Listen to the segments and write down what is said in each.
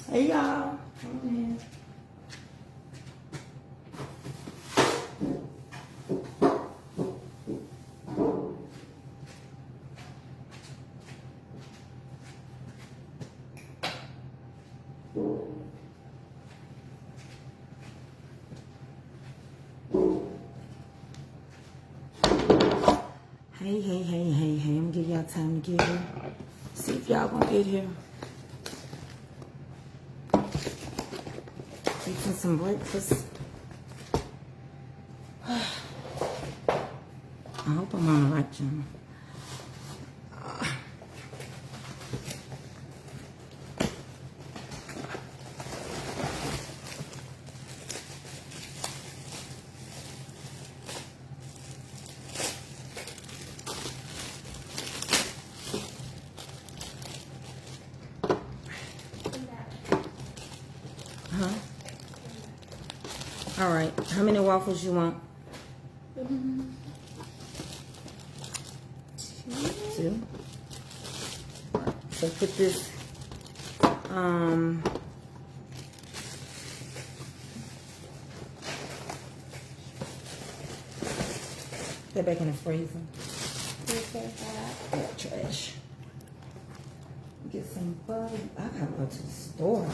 Hey y'all. Come on in. Hey. I'm gonna give y'all time to get here. See if y'all gonna get here. Eating some breakfast. I hope I'm on the right channel. All right. How many waffles you want? Two. So put this. Put it back in the freezer. Yeah, trash. Get some butter. I gotta go to the store.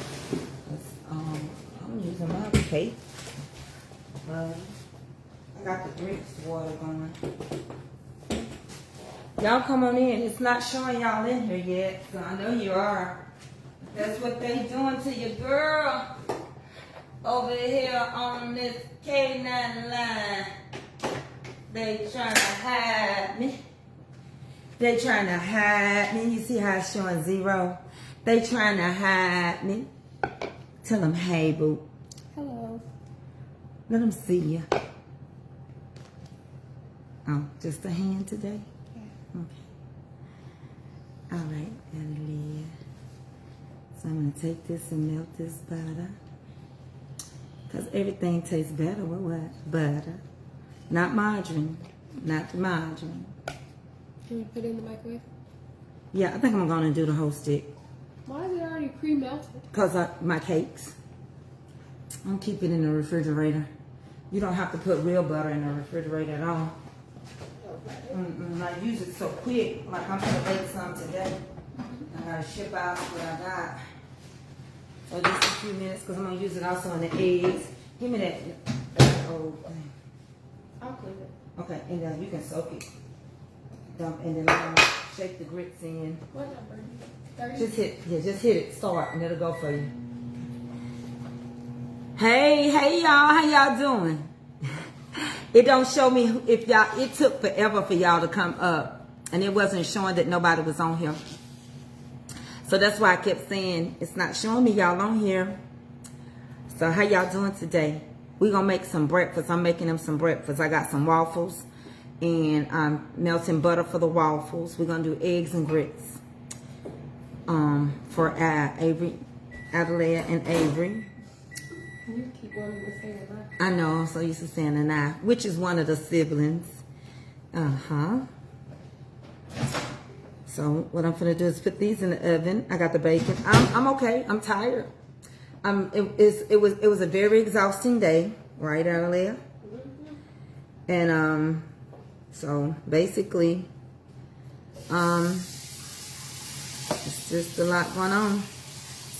I'm using my cake. I got the drinks water going. Y'all come on in. It's not showing y'all in here yet, so I know you are. That's what they doing to your girl over here on this K9 line. They trying to hide me. They trying to hide me. You see how it's showing 0? They trying to hide me. Tell them, hey, boo. Hello. Let them see you. Oh, just a hand today? Yeah. Okay. All right, Adelia. So I'm going to take this and melt this butter. Because everything tastes better with what? Butter. Not margarine. Not the margarine. Can you put it in the microwave? Yeah, I think I'm going to do the whole stick. Why is it already pre-melted? Because my cakes. I'm keeping it in the refrigerator. You don't have to put real butter in the refrigerator at all. I use it so quick. Like I'm going to bake some today. I got to ship out what I got. So just a few minutes because I'm going to use it also in the eggs. Give me that old thing. I'll clean it. Okay, and then you can soak it. Dump, and then I'm going to shake the grits in. What number? 30? Just hit it, start, and it'll go for you. Hey y'all, how y'all doing? It don't show me if y'all, it took forever for y'all to come up, and it wasn't showing that nobody was on here. So that's why I kept saying, it's not showing me y'all on here. So how y'all doing today? We're going to make some breakfast. I'm making them some breakfast. I got some waffles, and I'm melting butter for the waffles. We're going to do eggs and grits for Avery, Adelaide and Avery. You keep wanting to say it, right? I know, I'm so used to saying an I, which is one of the siblings. So what I'm gonna do is put these in the oven. I got the bacon. I'm okay. I'm tired. It was a very exhausting day, right, Adelaide? And so basically, it's just a lot going on.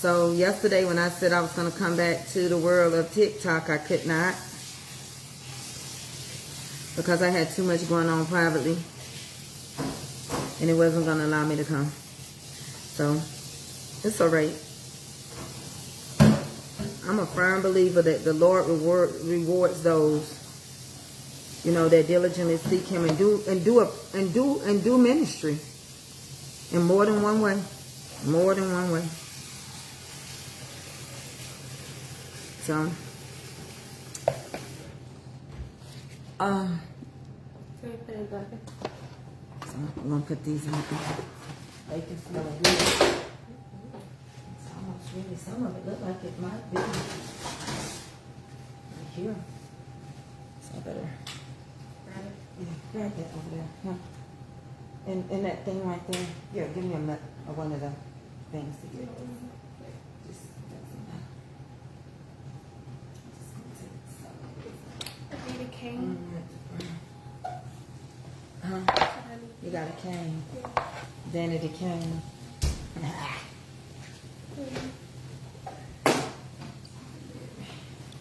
So yesterday when I said I was going to come back to the world of TikTok, I could not. Because I had too much going on privately. And it wasn't going to allow me to come. So, it's alright. I'm a firm believer that the Lord rewards those, you know, that diligently seek Him and do ministry in more than one way. More than one way. So, I'm gonna put these in the bacon smell good. It's almost really, some of it look like it might be right here. So I better grab that over there. Yeah. And that thing right there. Yeah, give me one of the things to get. Just cane. Huh? You got a cane. Yeah. Vanity cane.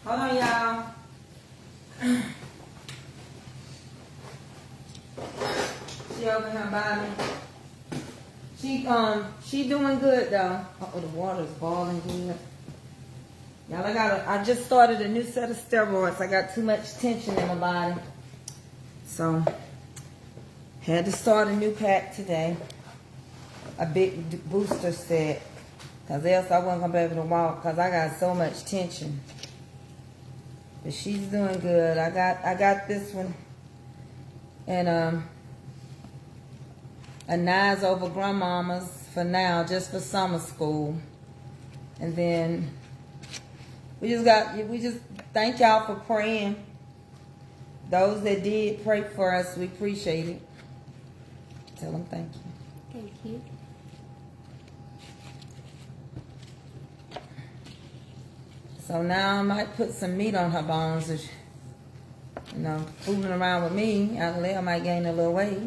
Hold on, y'all. She over here by me. She doing good though. Oh, the water's boiling good. Y'all, I just started a new set of steroids. I got too much tension in my body. So, had to start a new pack today. A big booster set. Because else I wasn't going to be able to walk because I got so much tension. But she's doing good. I got this one. And a Nice over grandmama's for now, just for summer school. And then we just thank y'all for praying. Those that did pray for us, we appreciate it. Tell them thank you. Thank you. So now I might put some meat on her bones. If, fooling around with me, I might gain a little weight.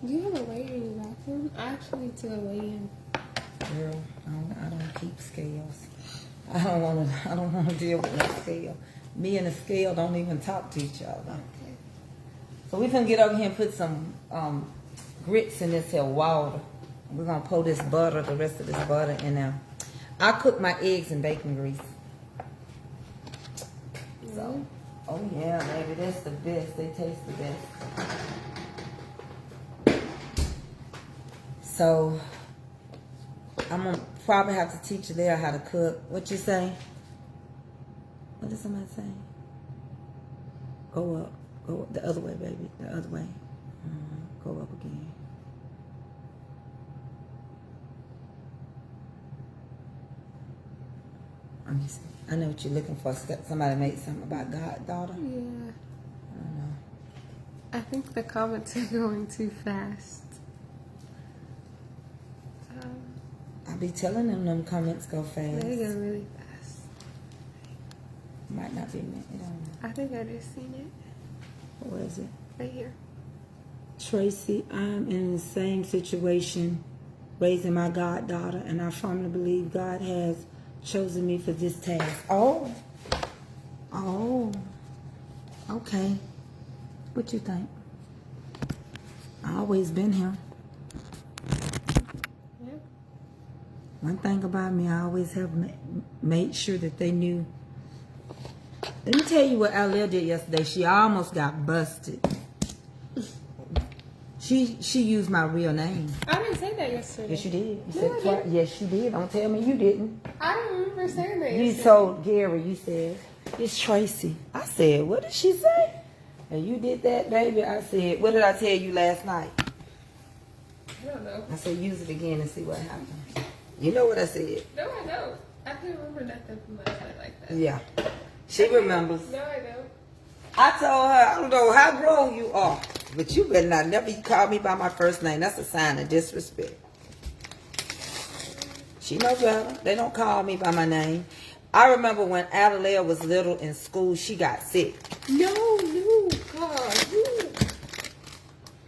Do you have a weigh in your bathroom? I actually need to weigh in. Girl, I don't keep scales. I don't want to deal with no scale. Me and the scale don't even talk to each other. Okay. So we finna get over here and put some grits in this here water. We're gonna pour this butter, the rest of this butter in there. I cook my eggs in bacon grease. So, oh yeah, baby, that's the best. They taste the best. So, I'm gonna probably have to teach Leah how to cook. What you say? What did somebody say? Go up. Go up. The other way, baby. The other way. Go up again. Let me see. I know what you're looking for. Somebody made something about goddaughter. Yeah. I don't know. I think the comments are going too fast. I be telling them comments go fast. They go really fast. Might not be meant. I don't know. I think I just seen it. What is it? Right here. Tracy, I'm in the same situation, raising my goddaughter, and I firmly believe God has chosen me for this task. Oh. Okay. What you think? I always been here. Yeah. One thing about me, I always have made sure that they knew. Let me tell you what Alia did yesterday. She almost got busted. She used my real name. I didn't say that yesterday. Yes, you did. You No, said I didn't. yes, you did. Don't tell me you didn't. I don't remember saying that You yesterday. told Gary. You said it's Tracy. I said, what did she say? And you did that, baby. I said, what did I tell you last night? I don't know. I said, use it again and see what happens. You know what I said? No, I don't. I can't remember nothing from last night like that. Yeah, she remembers. No, I don't. I told her, I don't know how grown you are, but you better not never call me by my first name. That's a sign of disrespect. She knows better. They don't call me by my name. I remember when Adelaide was little in school, she got sick. No, God, you.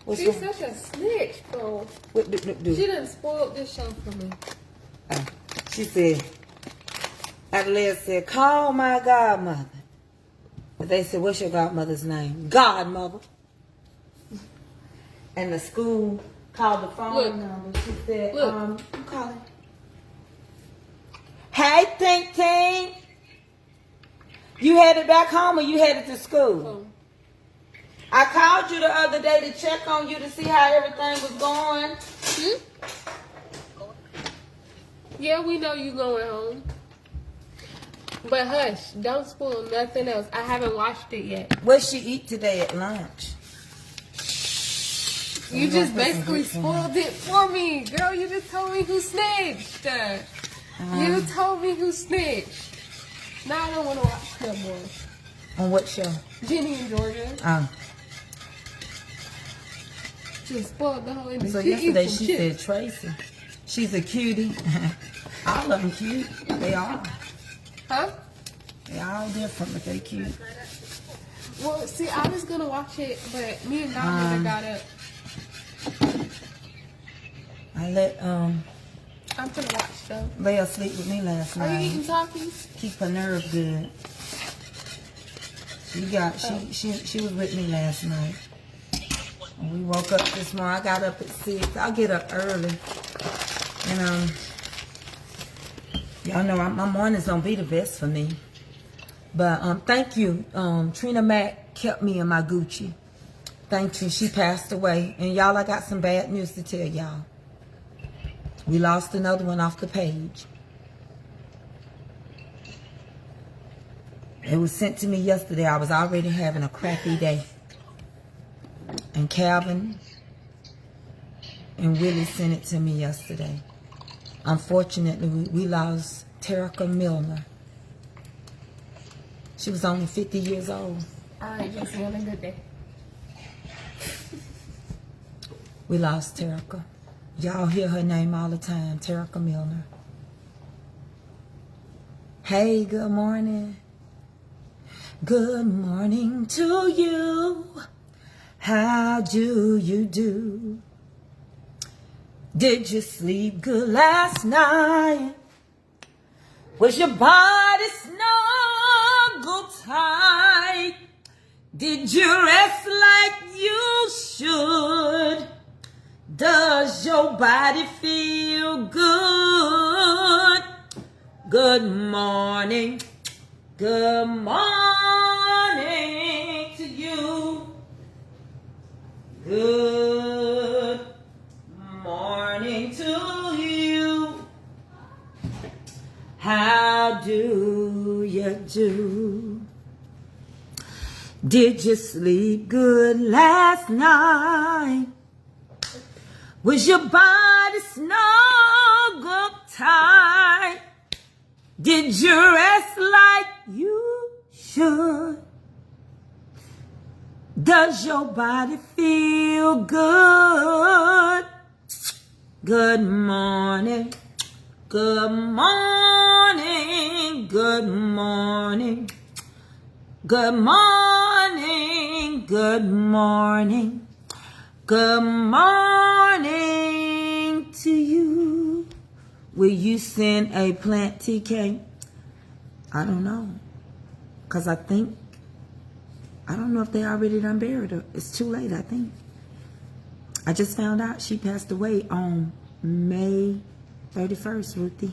What's She's wrong? such a snitch, bro. What do? She done spoiled this show for me. She said, Adelaide said, call my godmother. But they said, what's your godmother's name? Godmother. And the school called the phone number. She said, I'm calling. Hey, Think Tank. You headed back home or you headed to school? Oh. I called you the other day to check on you to see how everything was going. Yeah, we know you going home. But hush, don't spoil nothing else. I haven't watched it yet. What she eat today at lunch? You just basically spoiled it for me. Girl, you just told me who snitched. You told me who snitched. Now I don't want to watch no more. On what show? Jenny and Georgia. Just spoiled the whole industry. So yesterday she said Tracy. She's a cutie. All of them cute. They are. Huh? They all different, but they cute. Well, see, I was gonna watch it, but me and Godmother got up. I let I'm gonna watch though. Leia sleep with me last Are night. you eating Takis? Keep her nerve good. She was with me last night. And we woke up this morning. I got up at 6. I get up early. And y'all know my mornings don't be the best for me. But thank you. Trina Mack kept me in my Gucci. Thank you. She passed away. And y'all, I got some bad news to tell y'all. We lost another one off the page. It was sent to me yesterday. I was already having a crappy day. And Calvin and Willie sent it to me yesterday. Unfortunately, we lost Terica Milner. She was only 50 years old. All right, Jesse, have a good day. We lost Terica. Y'all hear her name all the time, Terica Milner. Hey, good morning. Good morning to you. How do you do? Did you sleep good last night? Was your body snuggled tight? Did you rest like you should? Does your body feel good? Good morning. Good morning to you. Good morning to you. How do you do? Did you sleep good last night? Was your body snuggled tight? Did you rest like you should? Does your body feel good? Good morning. Good morning. Good morning. Good morning. Good morning. Good morning to you. Will you send a plant, TK? I don't know. Because I don't know if they already done buried her. It's too late, I think. I just found out she passed away on May 31st, Ruthie.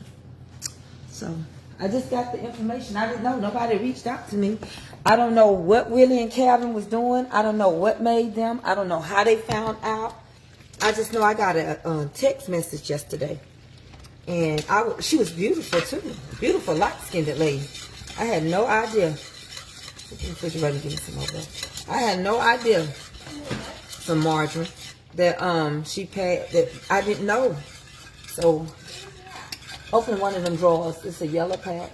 So, I just got the information. I didn't know. Nobody reached out to me. I don't know what Willie and Calvin was doing. I don't know what made them. I don't know how they found out. I just know I got a text message yesterday. And she was beautiful, too. Beautiful, light-skinned lady. I had no idea. Refrigerator, give me some more milk. I had no idea, some margarine, that she paid, that I didn't know. So, open one of them drawers. It's a yellow pack.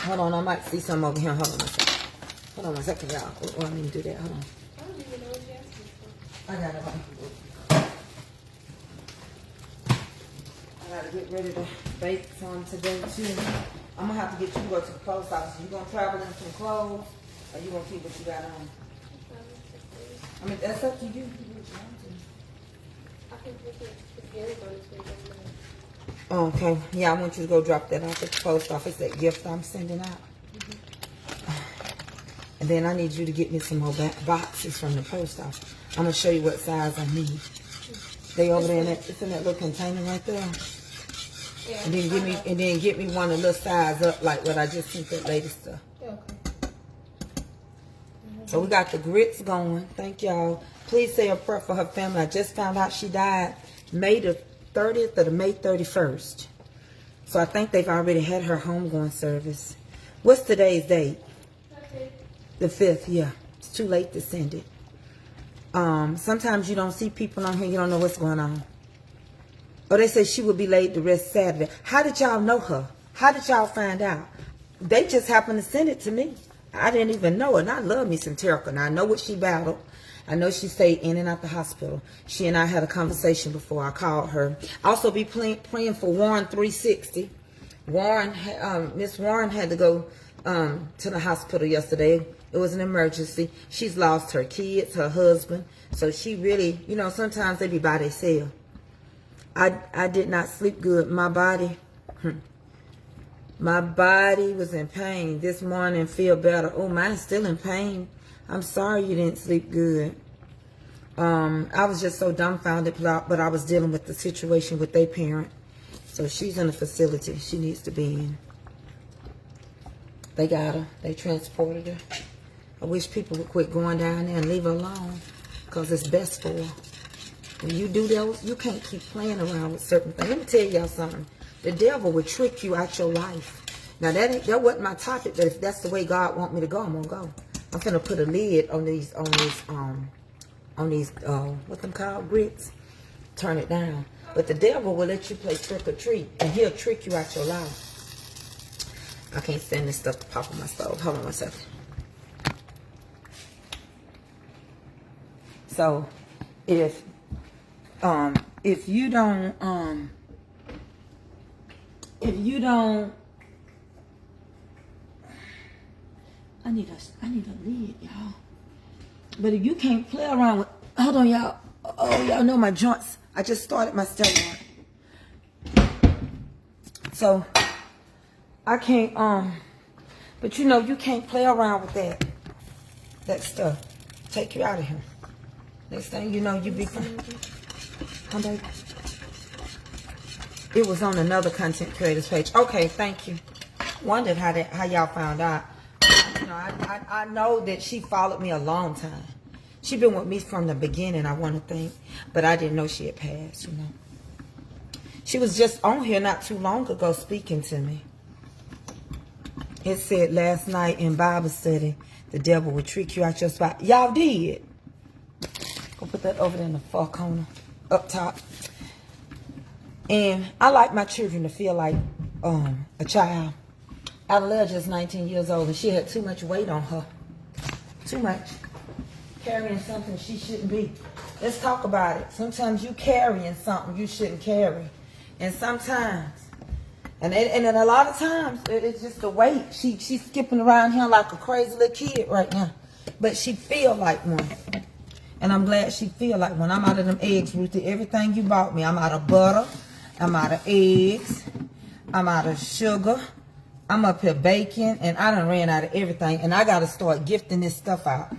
Hold on, I might see some over here. Hold on a second. Hold on a second, y'all. Oh, I need to do that. Hold on. I don't even know what you're asking for. I gotta get ready to bake some today too. I'm gonna have to get you to go to the post office. You gonna travel in some clothes, or you gonna keep what you got on? I mean, that's up to you. You do what you want to. I can pick it if everybody's going to go. Okay. Yeah, I want you to go drop that off at the post office. That gift I'm sending out. And then I need you to get me some more boxes from the post office. I'm gonna show you what size I need. They over there in that, it's in that little container right there. Yeah, And then get me one a little size up like what I just sent that lady stuff. Okay. So we got the grits going. Thank y'all. Please say a prayer for her family. I just found out she died May the 30th or the May 31st. So I think they've already had her homegoing service. What's today's date? The 5th, yeah. It's too late to send it. Sometimes you don't see people on here, you don't know what's going on. Or they say she would be laid to rest Saturday. How did y'all know her? How did y'all find out? They just happened to send it to me. I didn't even know her. And I love me some Terica. Now I know what she battled. I know she stayed in and out the hospital. She and I had a conversation before I called her. Also be praying for Warren 360. Miss Warren had to go to the hospital yesterday. It was an emergency. She's lost her kids, her husband. So she really, you know, sometimes they be by themselves. I did not sleep good. My body was in pain. This morning, feel better. Oh, mine's still in pain. I'm sorry you didn't sleep good. I was just so dumbfounded, but I was dealing with the situation with their parent. So she's in a facility she needs to be in. They got her. They transported her. I wish people would quit going down there and leave her alone, because it's best for her. When you do those, you can't keep playing around with certain things. Let me tell y'all something. The devil will trick you out your life. Now, that wasn't my topic, but if that's the way God want me to go, I'm going to go. I'm going to put a lid on these, what them called, grits. Turn it down. But the devil will let you play trick or treat, and he'll trick you out your life. I can't stand this stuff to pop on my stove. Hold on one second. So, if you don't, I need a lid, y'all. But if you can't play around with, hold on, y'all. Oh, y'all know my joints. I just started my steroid. So, I can't, but you know, you can't play around with that stuff. Take you out of here. Next thing you know, you be fine. Come, baby. It was on another content creators page. Okay, thank you. Wondered how y'all found out. You know, I know that she followed me a long time. She been with me from the beginning, I want to think. But I didn't know she had passed, you know. She was just on here not too long ago speaking to me. It said last night in Bible study, the devil would trick you out your spot. Y'all did. Go put that over there in the far corner, up top. And I like my children to feel like a child. Adela's just 19 years old, and she had too much weight on her. Too much. Carrying something she shouldn't be. Let's talk about it. Sometimes you carrying something you shouldn't carry. And sometimes, and a lot of times, it's just the weight. She's skipping around here like a crazy little kid right now. But she feel like one. And I'm glad she feel like one. I'm out of them eggs, Ruthie. Everything you bought me. I'm out of butter. I'm out of eggs. I'm out of sugar. I'm up here baking. And I done ran out of everything. And I got to start gifting this stuff out.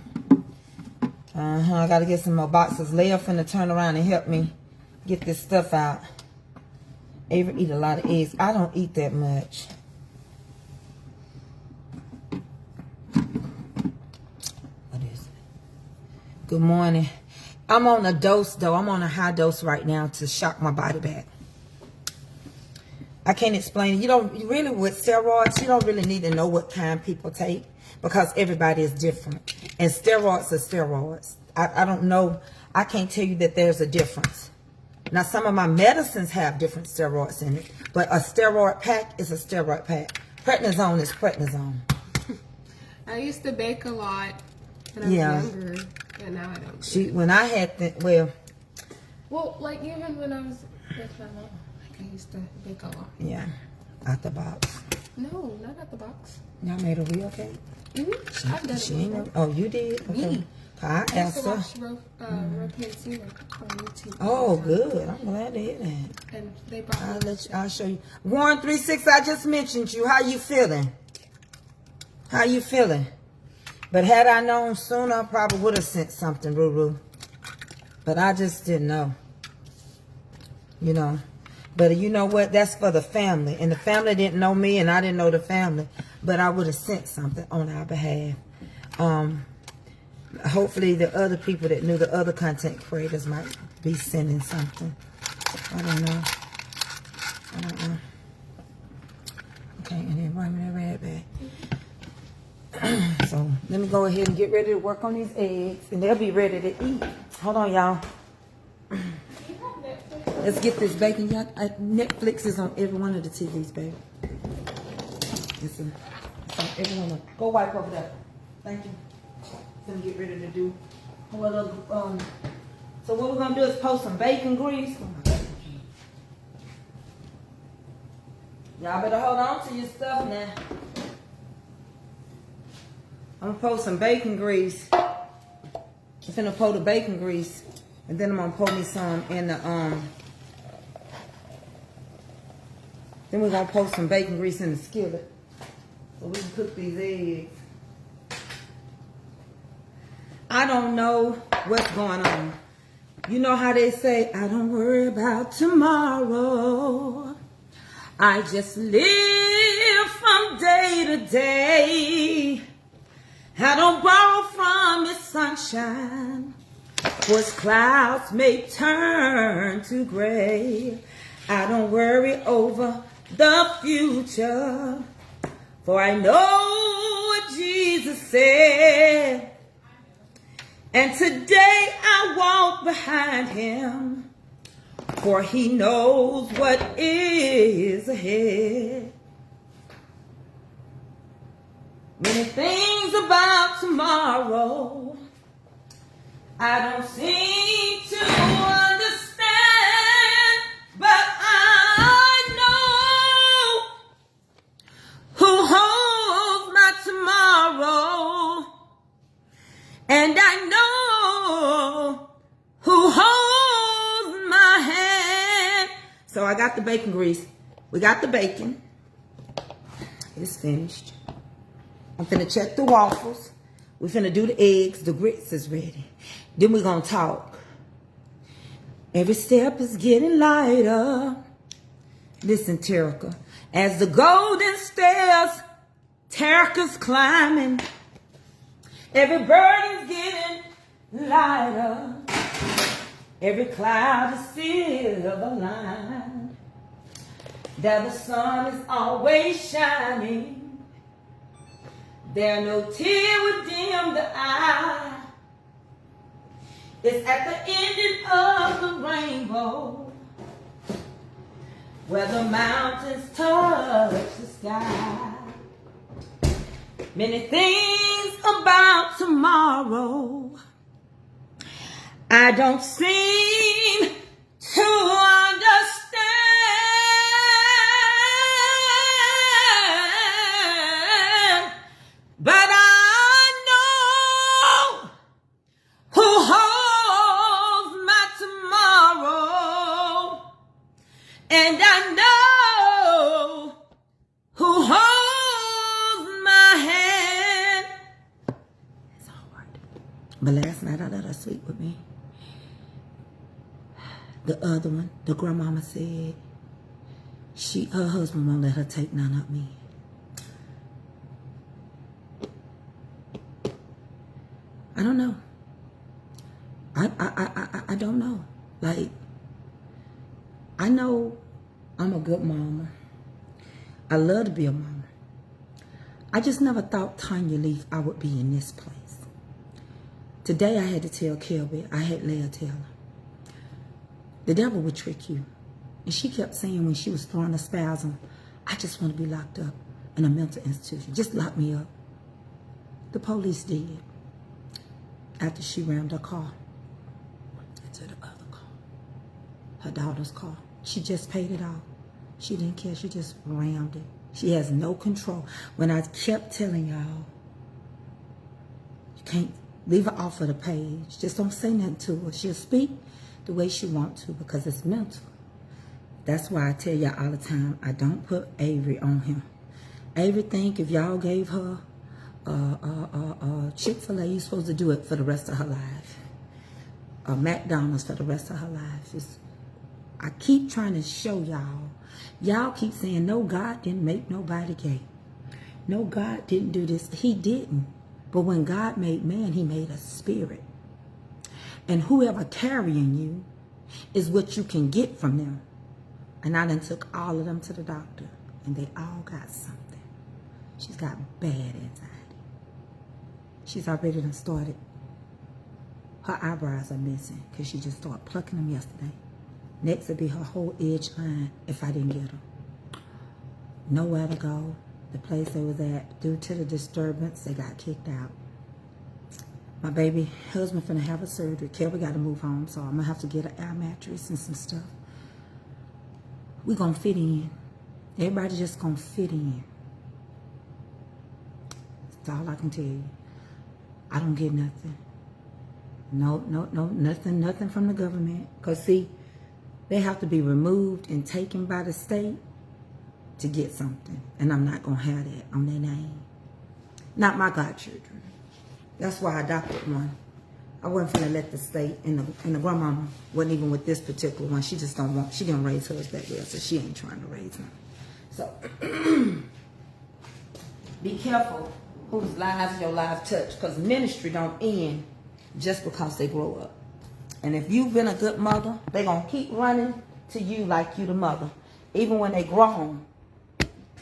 I got to get some more boxes. Leah finna turn around and help me get this stuff out. Ava eat a lot of eggs. I don't eat that much. What is it? Good morning. I'm on a dose, though. I'm on a high dose right now to shock my body back. I can't explain it. You really, with steroids, you don't really need to know what kind people take, because everybody is different. And steroids are steroids. I don't know. I can't tell you that there's a difference. Now, some of my medicines have different steroids in it, but a steroid pack is a steroid pack. Prednisone is prednisone. I used to bake a lot when I was younger, and now I don't. When I had well, like even when I was with my mom, like I used to bake a lot. Yeah, out the box. No, not out the box. Y'all made a real cake? Mm-hmm. I've done it. Oh, you did? Okay. Mm-hmm. I asked her. Oh, good. I'm glad to hear that. And they brought I'll show you. Warren 36, I just mentioned you. How you feeling? How you feeling? But had I known sooner, I probably would have sent something, Ruru. But I just didn't know. You know. But you know what? That's for the family. And the family didn't know me, and I didn't know the family. But I would have sent something on our behalf. Hopefully the other people that knew the other content creators might be sending something. I don't know. Okay, and then bring me that red bag. So let me go ahead and get ready to work on these eggs, and they'll be ready to eat. Hold on, y'all. Let's get this bacon. Netflix is on every one of the TVs, baby. It's on every one of them. Go wipe over there. Thank you. Gonna get ready to do. So what we're gonna do is post some bacon grease. Oh my God. Y'all better hold on to your stuff now. I'm gonna pour some bacon grease. I'm finna pour the bacon grease, and then I'm gonna pour me some in the Then we're gonna pour some bacon grease in the skillet, so we can cook these eggs. I don't know what's going on. You know how they say, I don't worry about tomorrow. I just live from day to day. I don't borrow from its sunshine, for its clouds may turn to gray. I don't worry over the future, for I know what Jesus said. And today I walk behind him, for he knows what is ahead. Many things about tomorrow I don't seem to understand, but I know who holds my tomorrow, and I know who holds my hand. So I got the bacon grease. We got the bacon. It's finished. I'm finna check the waffles. We're finna do the eggs. The grits is ready. Then we're gonna talk. Every step is getting lighter. Listen, Terica. As the golden stairs, Terica's climbing. Every burden's getting lighter. Every cloud is silver lined. That the sun is always shining. There no tear would dim the eye. It's at the ending of the rainbow, where the mountains touch the sky. Many things about tomorrow I don't seem to understand, but I know who holds my tomorrow, and I know who holds my hand. It's all right. But last night I let her sleep with me. The other one, the grandmama said her husband won't let her take none of me. I don't know. I don't know. Like, I know I'm a good mama. I love to be a mama. I just never thought, Tanya Leaf, I would be in this place. Today I had to tell Kelby, I had Leah tell her, the devil would trick you. And she kept saying when she was throwing a spasm, I just want to be locked up in a mental institution. Just lock me up. The police did. After she rammed her car into the other car, her daughter's car. She just paid it off. She didn't care. She just rammed it. She has no control. When I kept telling y'all, you can't leave her off of the page. Just don't say nothing to her. She'll speak the way she wants to because it's mental. That's why I tell y'all all the time, I don't put Avery on him. Avery think if y'all gave her Chick-fil-A, you're supposed to do it for the rest of her life. McDonald's for the rest of her life. I keep trying to show y'all. Y'all keep saying, no, God didn't make nobody gay. No, God didn't do this. He didn't. But when God made man, he made a spirit. And whoever carrying you is what you can get from them. And I done took all of them to the doctor. And they all got something. She's got bad anxiety. She's already done started. Her eyebrows are missing because she just started plucking them yesterday. Next would be her whole edge line if I didn't get her. Nowhere to go. The place they was at, due to the disturbance, they got kicked out. My baby husband finna have a surgery. Kelby got to move home, so I'm gonna have to get an air mattress and some stuff. We gonna fit in. Everybody just gonna fit in. That's all I can tell you. I don't get nothing. No, nothing from the government. Because, see, they have to be removed and taken by the state to get something. And I'm not going to have that on their name. Not my godchildren. That's why I adopted one. I wasn't going to let the state, and the grandmama wasn't even with this particular one. She just don't want, she didn't raise hers that well, so she ain't trying to raise them. So, be careful whose lives your life touch, because ministry don't end just because they grow up. And if you've been a good mother, they're going to keep running to you like you the mother. Even when they grown,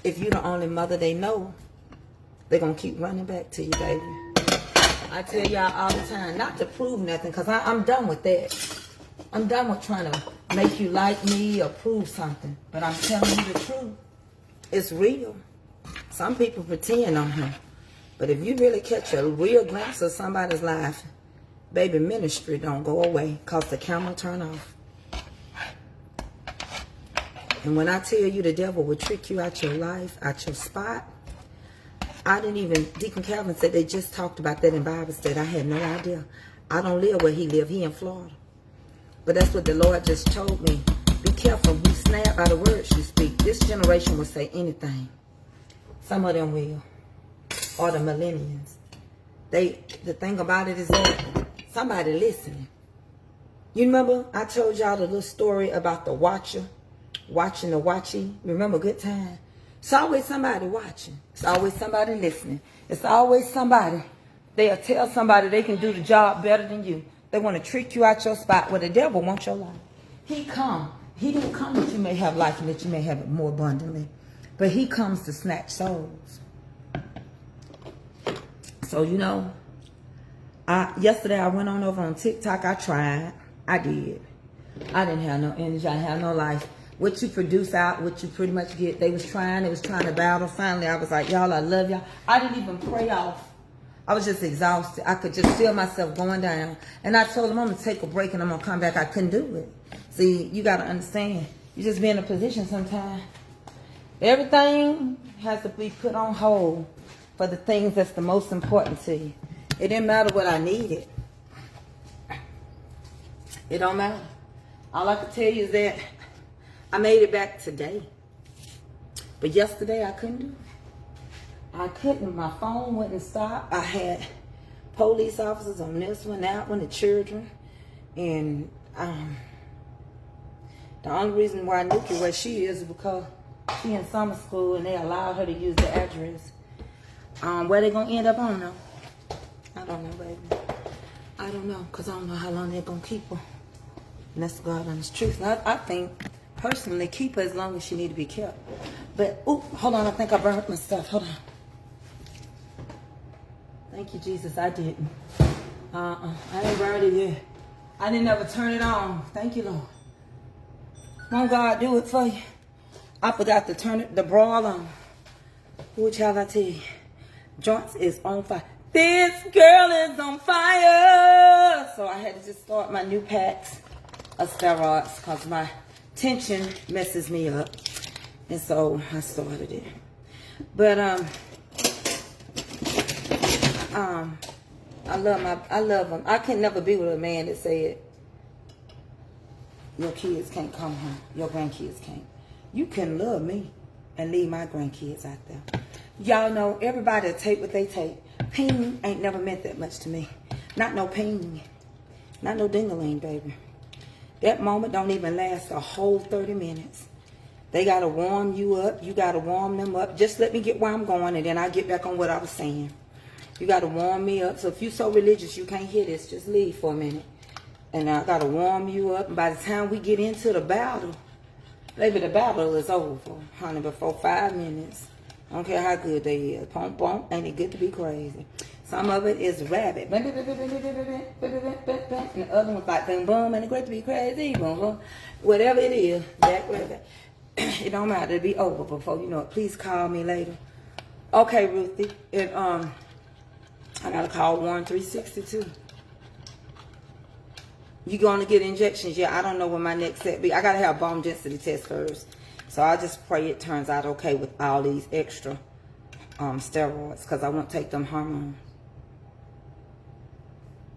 if you the only mother they know, they're going to keep running back to you, baby. I tell y'all all the time, not to prove nothing, because I'm done with that. I'm done with trying to make you like me or prove something. But I'm telling you the truth. It's real. Some people pretend on here. But if you really catch a real glimpse of somebody's life, baby, ministry don't go away because the camera turn off. And when I tell you the devil will trick you out your life, out your spot, I didn't even, Deacon Calvin said they just talked about that in Bible study. I had no idea. I don't live where he live. He in Florida. But that's what the Lord just told me. Be careful. Be snapped by the words you speak. This generation will say anything. Some of them will. Or the millennials. The thing about it is that somebody listening. You remember I told y'all the little story about the watcher watching the watchee? Remember Good Time? It's always somebody watching. It's always somebody listening. It's always somebody. They'll tell somebody they can do the job better than you. They want to trick you out your spot where the devil wants your life. He come. He didn't come that you may have life and that you may have it more abundantly. But he comes to snatch souls. So, you know, yesterday I went on over on TikTok. I tried. I did. I didn't have no energy. I didn't have no life. What you produce out, what you pretty much get. They was trying to battle. Finally, I was like, y'all, I love y'all. I didn't even pray off. I was just exhausted. I could just feel myself going down. And I told them I'm going to take a break and I'm going to come back. I couldn't do it. See, you got to understand. You just be in a position sometimes. Everything has to be put on hold for the things that's the most important to you. It didn't matter what I needed. It don't matter. All I can tell you is that I made it back today. But yesterday I couldn't do it. I couldn't. My phone wouldn't stop. I had police officers on this one, that one, the children. And the only reason why Nikki where she is because she in summer school and they allowed her to use the address. Where they going to end up, I don't know. I don't know, baby. I don't know, because I don't know how long they're going to keep her. And that's God honest truth. And I think, personally, keep her as long as she need to be kept. But, ooh, hold on. I think I burned my stuff. Hold on. Thank you, Jesus. I didn't. I ain't burned it yet. I didn't ever turn it on. Thank you, Lord. Won't God do it for you? I forgot to turn it, the broil on. Ooh, child, I tell you. Joints is on fire. This girl is on fire. So I had to just start my new packs of steroids because my tension messes me up. And so I started it. But I love them. I can never be with a man that said your kids can't come home. Your grandkids can't. You can love me and leave my grandkids out there. Y'all know everybody take what they take. Ping ain't never meant that much to me. Not no ping. Not no ding-a-ling, baby. That moment don't even last a whole 30 minutes. They got to warm you up. You got to warm them up. Just let me get where I'm going, and then I'll get back on what I was saying. You got to warm me up. So if you're so religious you can't hear this, just leave for a minute. And I got to warm you up. And by the time we get into the battle, baby, the battle is over, honey, before 5 minutes. I don't care how good they is. Pump, bump, ain't it good to be crazy. Some of it is rabbit. And the other one's like boom, boom, and it's great to be crazy. Boom, boom. Whatever it is, that rabbit. It don't matter. It'll be over before you know it. Please call me later. Okay, Ruthie. I got to call 1362. You going to get injections? Yeah, I don't know when my next set be. I got to have bone density test first. So I just pray it turns out okay with all these extra steroids because I won't take them hormones.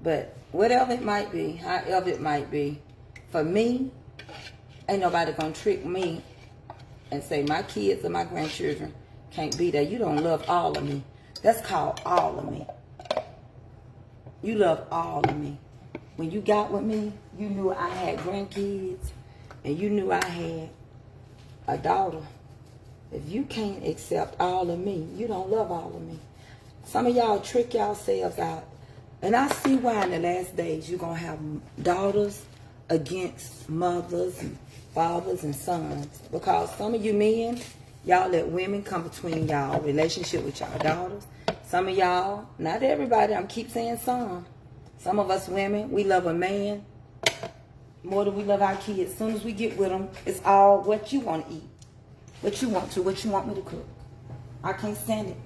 But whatever it might be, however it might be, for me, ain't nobody gonna trick me and say my kids or my grandchildren can't be there. You don't love all of me. That's called all of me. You love all of me. When you got with me, you knew I had grandkids and you knew I had a daughter. If you can't accept all of me, you don't love all of me. Some of y'all trick yourselves out. And I see why in the last days you're going to have daughters against mothers and fathers and sons. Because some of you men, y'all let women come between y'all relationship with y'all daughters. Some of y'all, not everybody, I'm keep saying some. Some of us women, we love a man more than we love our kids. As soon as we get with them, it's all what you want to eat. What you want to, what you want me to cook. I can't stand it.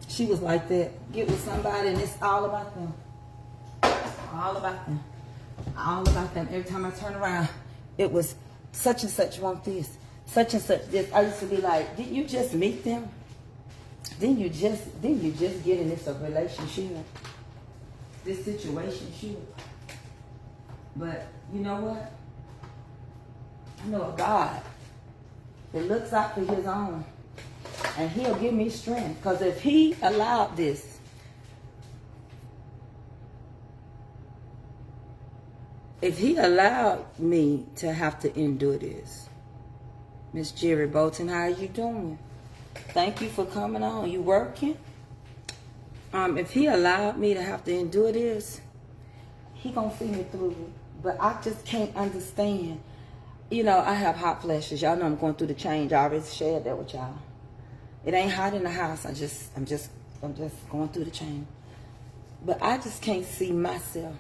She was like that. Get with somebody and it's all about them. All about them. All about them. Every time I turn around, it was such and such want this. Such and such this. I used to be like, didn't you just meet them? Didn't you just get in this relationship? This situation, sure. But you know what? I know a God that looks out for his own. And he'll give me strength. Because if he allowed this, if he allowed me to have to endure this, Miss Jerry Bolton, how are you doing? Thank you for coming on. You working? If he allowed me to have to endure this, he gonna see me through it. But I just can't understand. You know, I have hot flashes. Y'all know I'm going through the change. I already shared that with y'all. It ain't hot in the house. I'm just going through the change. But I just can't see myself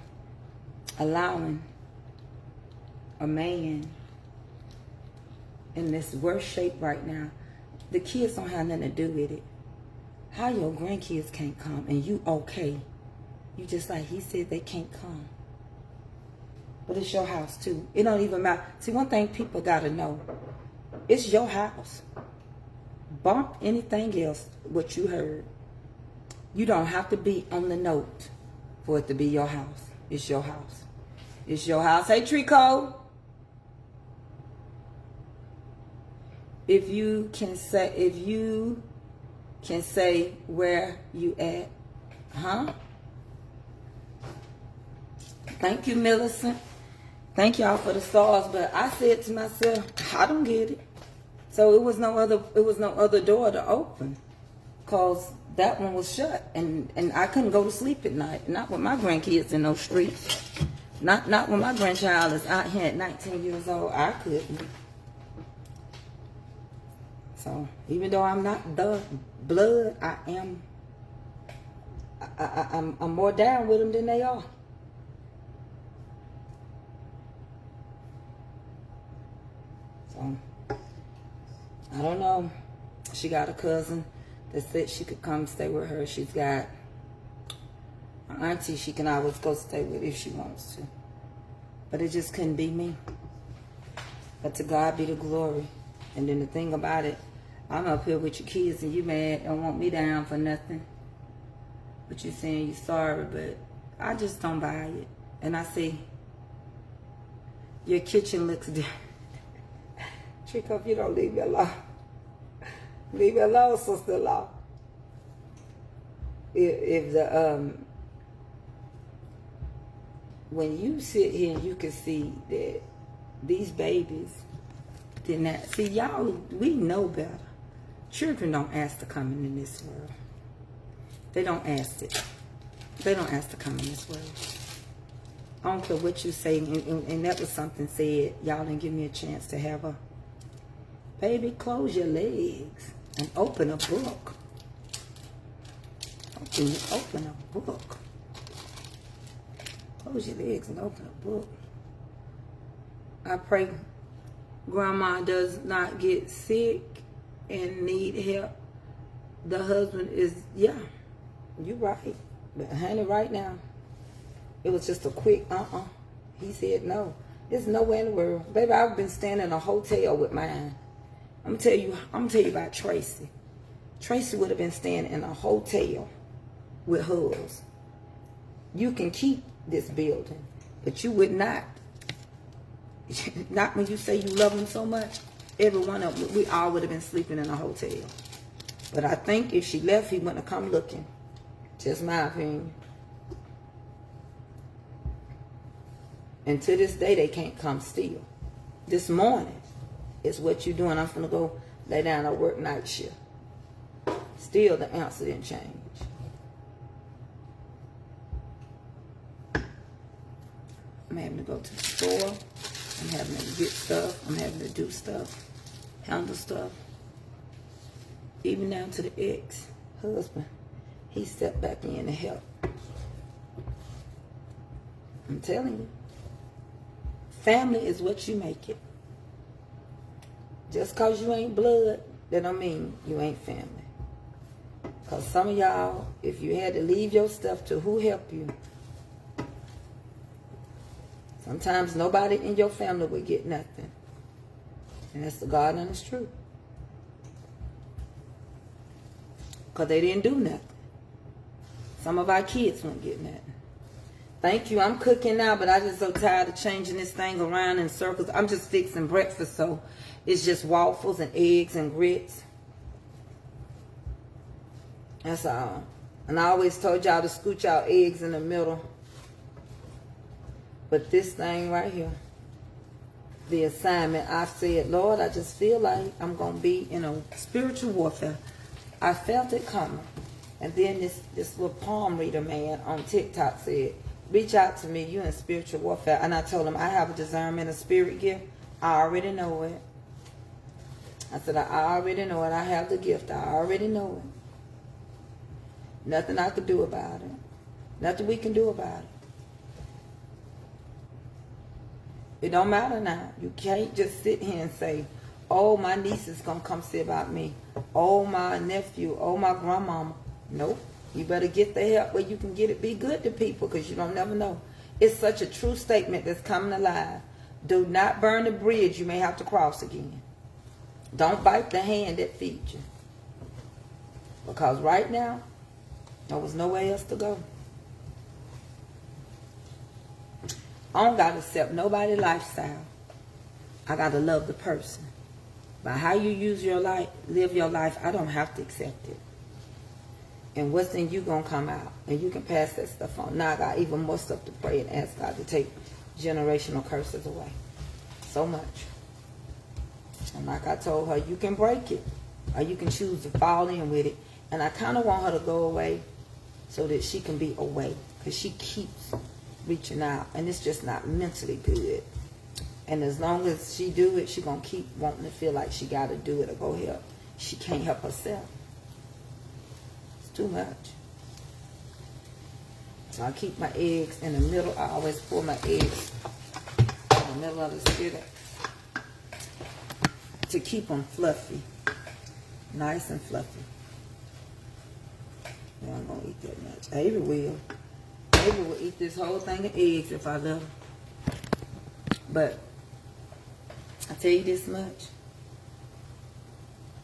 allowing a man in this worst shape right now. The kids don't have nothing to do with it. How your grandkids can't come and you okay? You just like he said they can't come. But it's your house too. It don't even matter. See, one thing people gotta know. It's your house. Bump anything else, what you heard. You don't have to be on the note for it to be your house. It's your house. It's your house. Hey, Trico. If you can say where you at, huh? Thank you, Millicent. Thank y'all for the stars, but I said to myself, I don't get it. So it was no other door to open, cause that one was shut, and I couldn't go to sleep at night. Not with my grandkids in those streets. Not when my grandchild is out here at 19 years old. I couldn't. So even though I'm not the blood, I am. I'm more down with them than they are. So I don't know. She got a cousin that said she could come stay with her. She's got an auntie she can always go stay with if she wants to. But it just couldn't be me. But to God be the glory. And then the thing about it, I'm up here with your kids and you mad and want me down for nothing. But you saying you sorry, but I just don't buy it. And I see your kitchen looks different. Trick up, you don't leave me alone. Leave me alone, sister-in-law. If the when you sit here and you can see that these babies did not see y'all, we know better. Children don't ask to come in this world. They don't ask it. They don't ask to come in this world. I don't care what you say, and that was something said. Y'all didn't give me a chance to have a baby. Close your legs and open a book. Open a book. Close your legs and open a book. I pray grandma does not get sick and need help. The husband is, yeah, you're right. But honey, right now, it was just a quick He said no. There's nowhere in the world. Baby, I've been staying in a hotel with mine. I'm gonna tell you about Tracy. Tracy would have been staying in a hotel with hers. You can keep this building, but you would not. Not when you say you love them so much. Every one of them, we all would have been sleeping in a hotel. But I think if she left, he wouldn't have come looking. Just my opinion. And to this day, they can't come steal. This morning is what you're doing. I'm going to go lay down and work night shift. Still, the answer didn't change. I'm having to go to the store. I'm having to get stuff. I'm having to do stuff. Handle stuff. Even down to the ex-husband. He stepped back in to help. I'm telling you. Family is what you make it. Just because you ain't blood, that don't mean you ain't family. Because some of y'all, if you had to leave your stuff to who help you, sometimes nobody in your family would get nothing. And that's the God honest truth. Because they didn't do nothing. Some of our kids won't get nothing. Thank you. I'm cooking now, but I'm just so tired of changing this thing around in circles. I'm just fixing breakfast, so it's just waffles and eggs and grits. That's all. And I always told y'all to scooch out eggs in the middle. But this thing right here, the assignment, I said, Lord, I just feel like I'm going to be in a spiritual warfare. I felt it coming. And then this little palm reader man on TikTok said, reach out to me, you in spiritual warfare. And I told him, I have a discernment, a spirit gift. I already know it. I said, I already know it. I have the gift. I already know it. Nothing I could do about it. Nothing we can do about it. It don't matter now. You can't just sit here and say, oh, my niece is going to come see about me. Oh, my nephew. Oh, my grandmama. Nope. You better get the help where you can get it. Be good to people because you don't never know. It's such a true statement that's coming alive. Do not burn the bridge you may have to cross again. Don't bite the hand that feeds you. Because right now, there was nowhere else to go. I don't got to accept nobody's lifestyle. I got to love the person. By how you use your life, live your life, I don't have to accept it. And what's in you going to come out. And you can pass that stuff on. Now I got even more stuff to pray and ask God to take generational curses away. So much. And like I told her, you can break it. Or you can choose to fall in with it. And I kind of want her to go away so that she can be away. Because she keeps reaching out. And it's just not mentally good. And as long as she do it, she going to keep wanting to feel like she got to do it or go help. She can't help herself. Too much. So I keep my eggs in the middle. I always pour my eggs in the middle of the skillet to keep them fluffy. Nice and fluffy. Yeah, I'm going to eat that much. Avery will. Avery will eat this whole thing of eggs if I let her. But I tell you this much.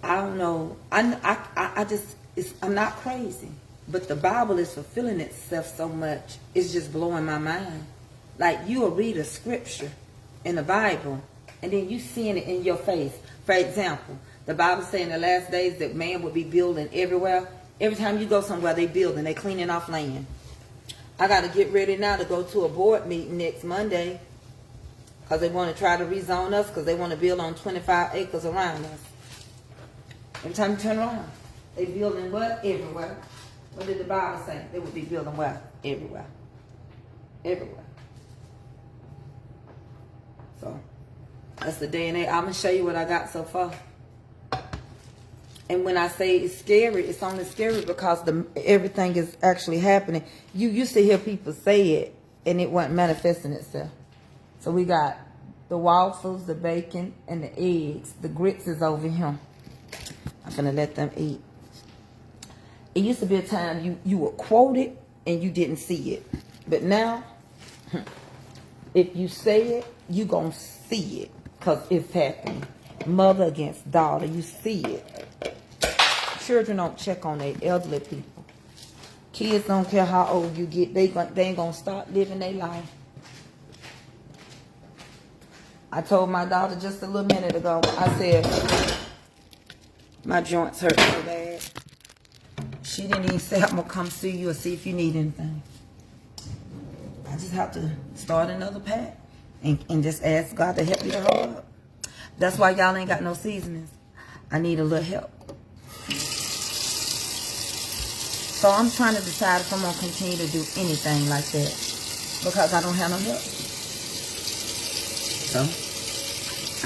I don't know. I just... I'm not crazy, but the Bible is fulfilling itself so much, it's just blowing my mind. Like, you will read a scripture in the Bible, and then you seeing it in your face. For example, the Bible says in the last days that man would be building everywhere. Every time you go somewhere, they building, they cleaning off land. I got to get ready now to go to a board meeting next Monday, because they want to try to rezone us, because they want to build on 25 acres around us. Every time you turn around. They building what? Everywhere. What did the Bible say? They would be building what? Everywhere. Everywhere. So, that's the day and age. I'm going to show you what I got so far. And when I say it's scary, it's only scary because everything is actually happening. You used to hear people say it, and it wasn't manifesting itself. So we got the waffles, the bacon, and the eggs. The grits is over here. I'm going to let them eat. It used to be a time you would quote it and you didn't see it. But now, if you say it, you going to see it. Because it's happening. Mother against daughter, you see it. Children don't check on their elderly people. Kids don't care how old you get. They ain't gonna start living their life. I told my daughter just a little minute ago, I said, my joints hurt so bad. She didn't even say, I'm gonna come see you or see if you need anything. I just have to start another pack and just ask God to help me to hold up. That's why y'all ain't got no seasonings. I need a little help. So I'm trying to decide if I'm going to continue to do anything like that. Because I don't have no help. So,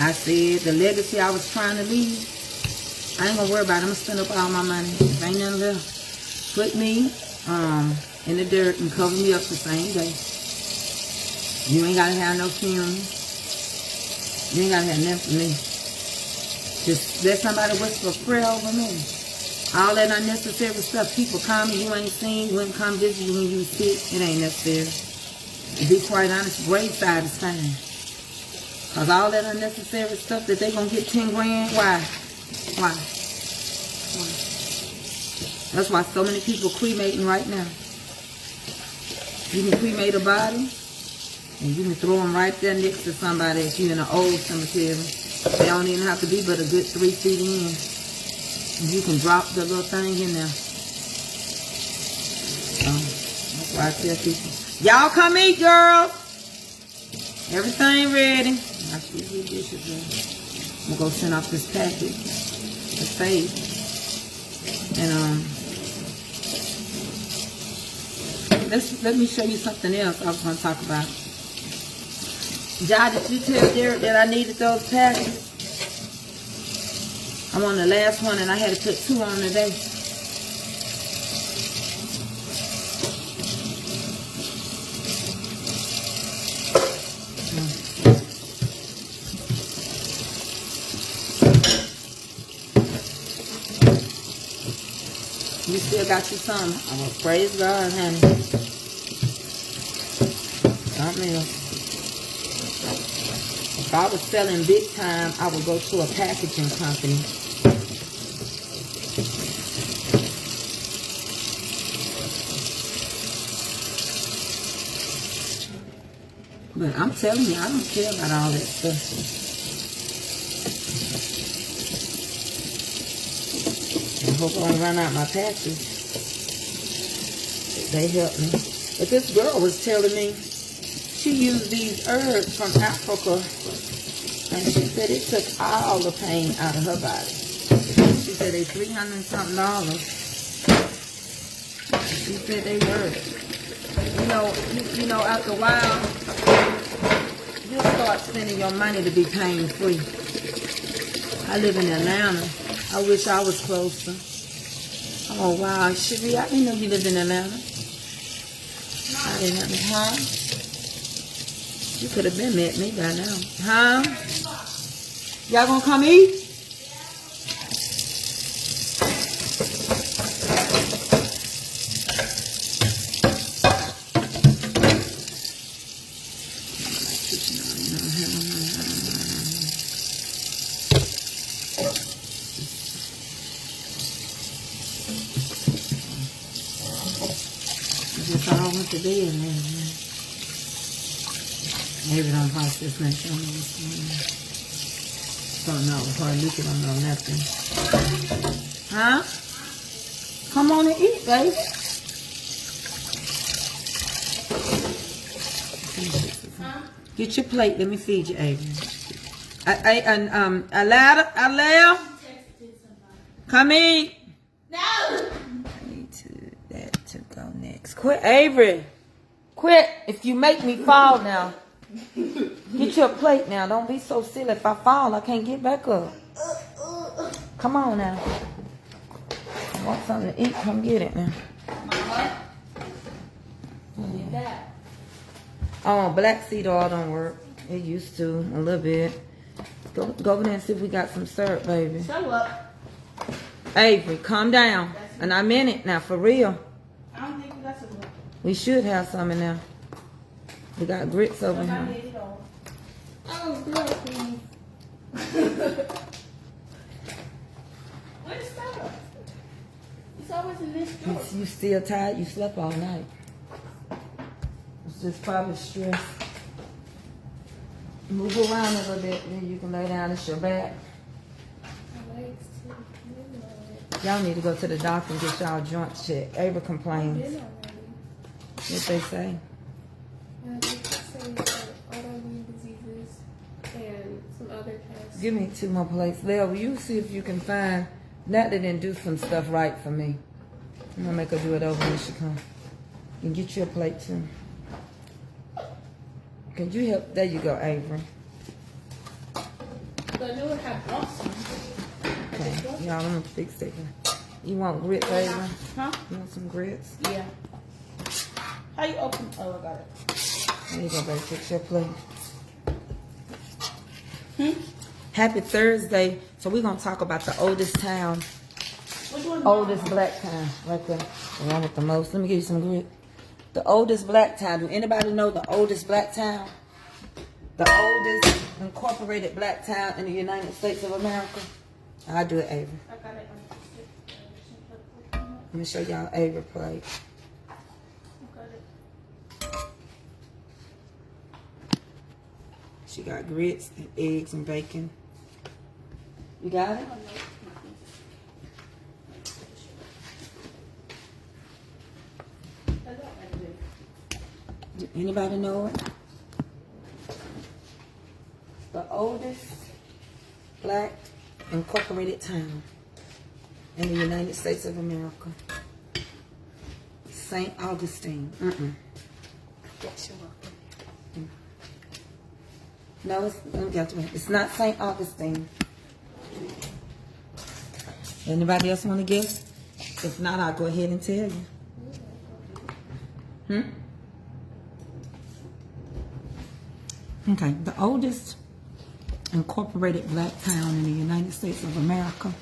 I said the legacy I was trying to leave, I ain't going to worry about it. I'm going to spend up all my money. If ain't nothing left, put me in the dirt and cover me up the same day. You ain't got to have no fumes. You ain't got to have nothing for me. Just let somebody whisper a prayer over me. All that unnecessary stuff, people coming, you ain't seen, wouldn't come visit you when you sick, it ain't necessary. To be quite honest, graveside is fine. Because all that unnecessary stuff that they going to get 10 grand, why? Why? That's why so many people cremating right now. You can cremate a body, and you can throw them right there next to somebody if you're in an old cemetery. They don't even have to be but a good 3 feet in. You can drop the little thing in there. That's why I tell people, y'all come eat, girls. Everything ready. I should do dishes ready. I'm gonna go send off this package. The faith. And let me show you something else I was gonna talk about. Jai, did you tell Derek that I needed those packages? I'm on the last one and I had to put 2 on today. You still got you some. I'm gonna praise God, honey. Something else. If I was selling big time, I would go to a packaging company. But I'm telling you, I don't care about all that stuff. I hope I don't run out my patches. They help me. But this girl was telling me she used these herbs from Africa, and she said it took all the pain out of her body. She said they $300 and something. She said they work. You know, after a while, you'll start spending your money to be pain free. I live in Atlanta. I wish I was closer. Oh wow, Cherie, I didn't know you lived in Atlanta. I didn't know, huh? You could have been met me by now. Huh? Y'all gonna come eat? I all went to bed, man. Maybe don't watch this next one. Don't know. Probably Luca don't know nothing. Huh? Come on and eat, baby. Get your plate. Let me feed you, Avery. Alea. Come eat. No. To go next. Quit, Avery. Quit. If you make me fall now. Get your plate now. Don't be so silly. If I fall, I can't get back up. Come on now. I want something to eat. Come get it now. Mama. Get that. Oh, black seed oil don't work. It used to a little bit. Go over there and see if we got some syrup, baby. Show up. Avery, calm down. And I meant it now, for real. I don't think we got some. We should have some in there. We got grits over here. Oh, no, please. Where's Starbucks? It's always in this drawer. It's you still tired, you slept all night. It's just probably stress. Move around a little bit, then you can lay down. It's your back. My legs too. Y'all need to go to the doctor and get y'all joints checked. Ava complains. Been already. What they say? They say autoimmune diseases and some other tests. Give me 2 more plates. Lil, will you see if you can find Natalie and do some stuff right for me? I'm gonna make her do it over when she comes. And get you a plate too. Can you help? There you go, Avery. The new one had blossom. Okay, y'all, I'm gonna fix it. You want grits, Avery? Huh? You want some grits? Yeah. How you open? Oh, I got it. There you go, baby. Fix your plate. Hmm? Happy Thursday. So we're gonna talk about the oldest town. Which one? Oldest black town, right there. The one with the most. Let me give you some grit. The oldest black town. Do anybody know the oldest black town? The oldest incorporated black town in the United States of America? I'll do it, Avery. I got it. Let me show y'all Avery plate. I got it. She got grits and eggs and bacon. You got it? Do anybody know it? The oldest black incorporated town in the United States of America. St. Augustine. No, it's not St. Augustine. Anybody else want to guess? If not, I'll go ahead and tell you. Okay, the oldest incorporated black town in the United States of America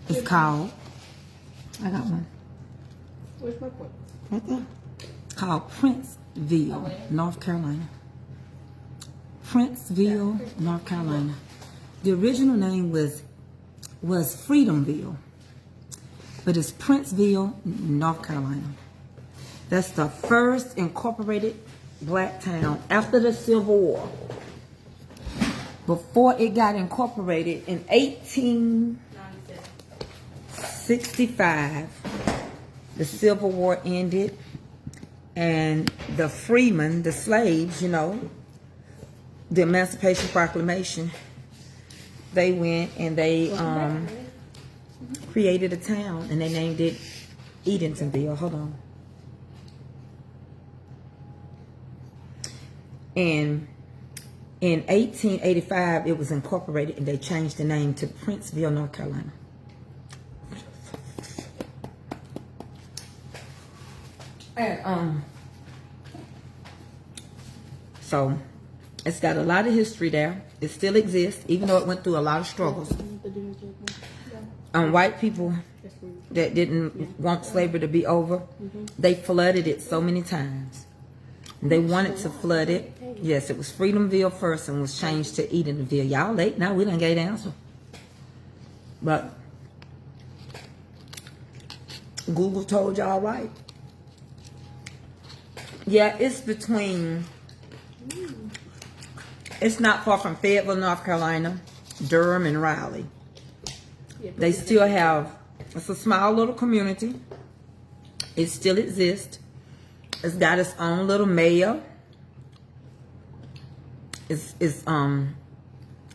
is called, I got one. Where's my point? Right there. Called Princeville, North Carolina. Princeville, North Carolina. The original name was Freedomville, but it's Princeville, North Carolina. That's the first incorporated black town after the Civil War. Before it got incorporated in 1865, the Civil War ended, and the freemen, the slaves, you know, the Emancipation Proclamation, they went and they created a town, and they named it Edentonville. Hold on. And in 1885, it was incorporated, and they changed the name to Princeville, North Carolina. And so it's got a lot of history there. It still exists, even though it went through a lot of struggles. White people that didn't want slavery to be over, they flooded it so many times. They wanted to flood it. Yes, it was Freedomville first and was changed to Edentonville. Y'all late now. We done gave the answer. But Google told y'all right. Yeah, it's between, it's not far from Fayetteville, North Carolina, Durham, and Raleigh. They still have, it's a small little community. It still exists. It's got its own little mayor.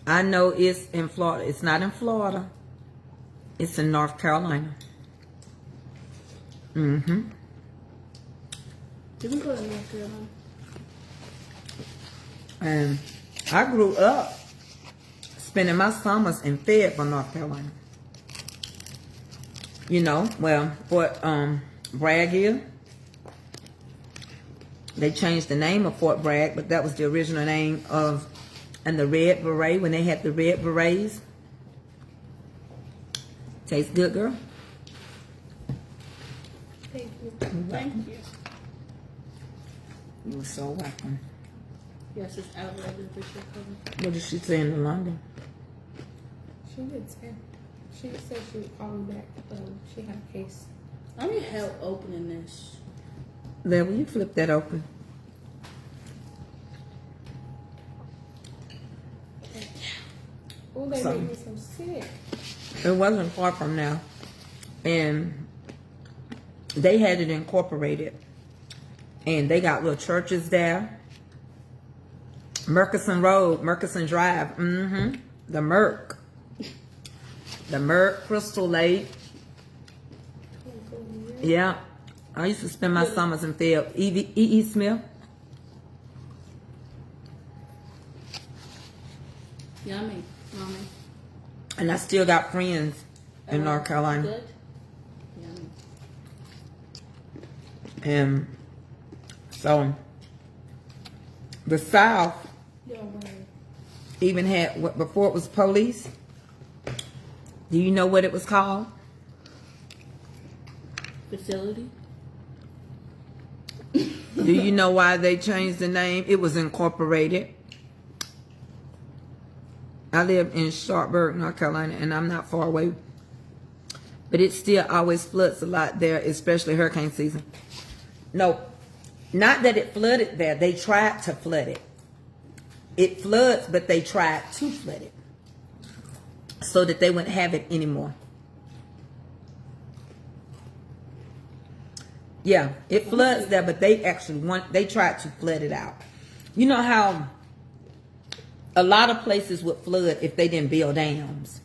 I know it's in Florida. It's not in Florida. It's in North Carolina. Did we go to North Carolina? And I grew up spending my summers in Fayetteville, North Carolina. You know, well, Fort Bragg is. They changed the name of Fort Bragg, but that was the original name of, and the Red Beret, when they had the Red Berets. Tastes good, girl? Thank you. Thank you. You were so welcome. Yes, it's outrageous for sure. What did she say in London? She did say. She said she would call me back. She had a case. I need help opening this. There, will you flip that open? Oh, they So- made me so sick. It wasn't far from now. And they had it incorporated. And they got little churches there. Murkison Road, Murkison Drive. The Merc. The Merc, Crystal Lake. Yeah. I used to spend my summers in Field. E.E. Smith. Yummy. Mommy. And I still got friends in North Carolina. Good? Yummy. And so the South Yo, wait. even had, what, before it was police, do you know what it was called? Facility? Do you know why they changed the name? It was incorporated. I live in Sharpsburg, North Carolina, and I'm not far away. But it still always floods a lot there, especially hurricane season. No, not that it flooded there. They tried to flood it. It floods, but they tried to flood it so that they wouldn't have it anymore. Yeah, it floods there, but they actually they tried to flood it out. You know how a lot of places would flood if they didn't build dams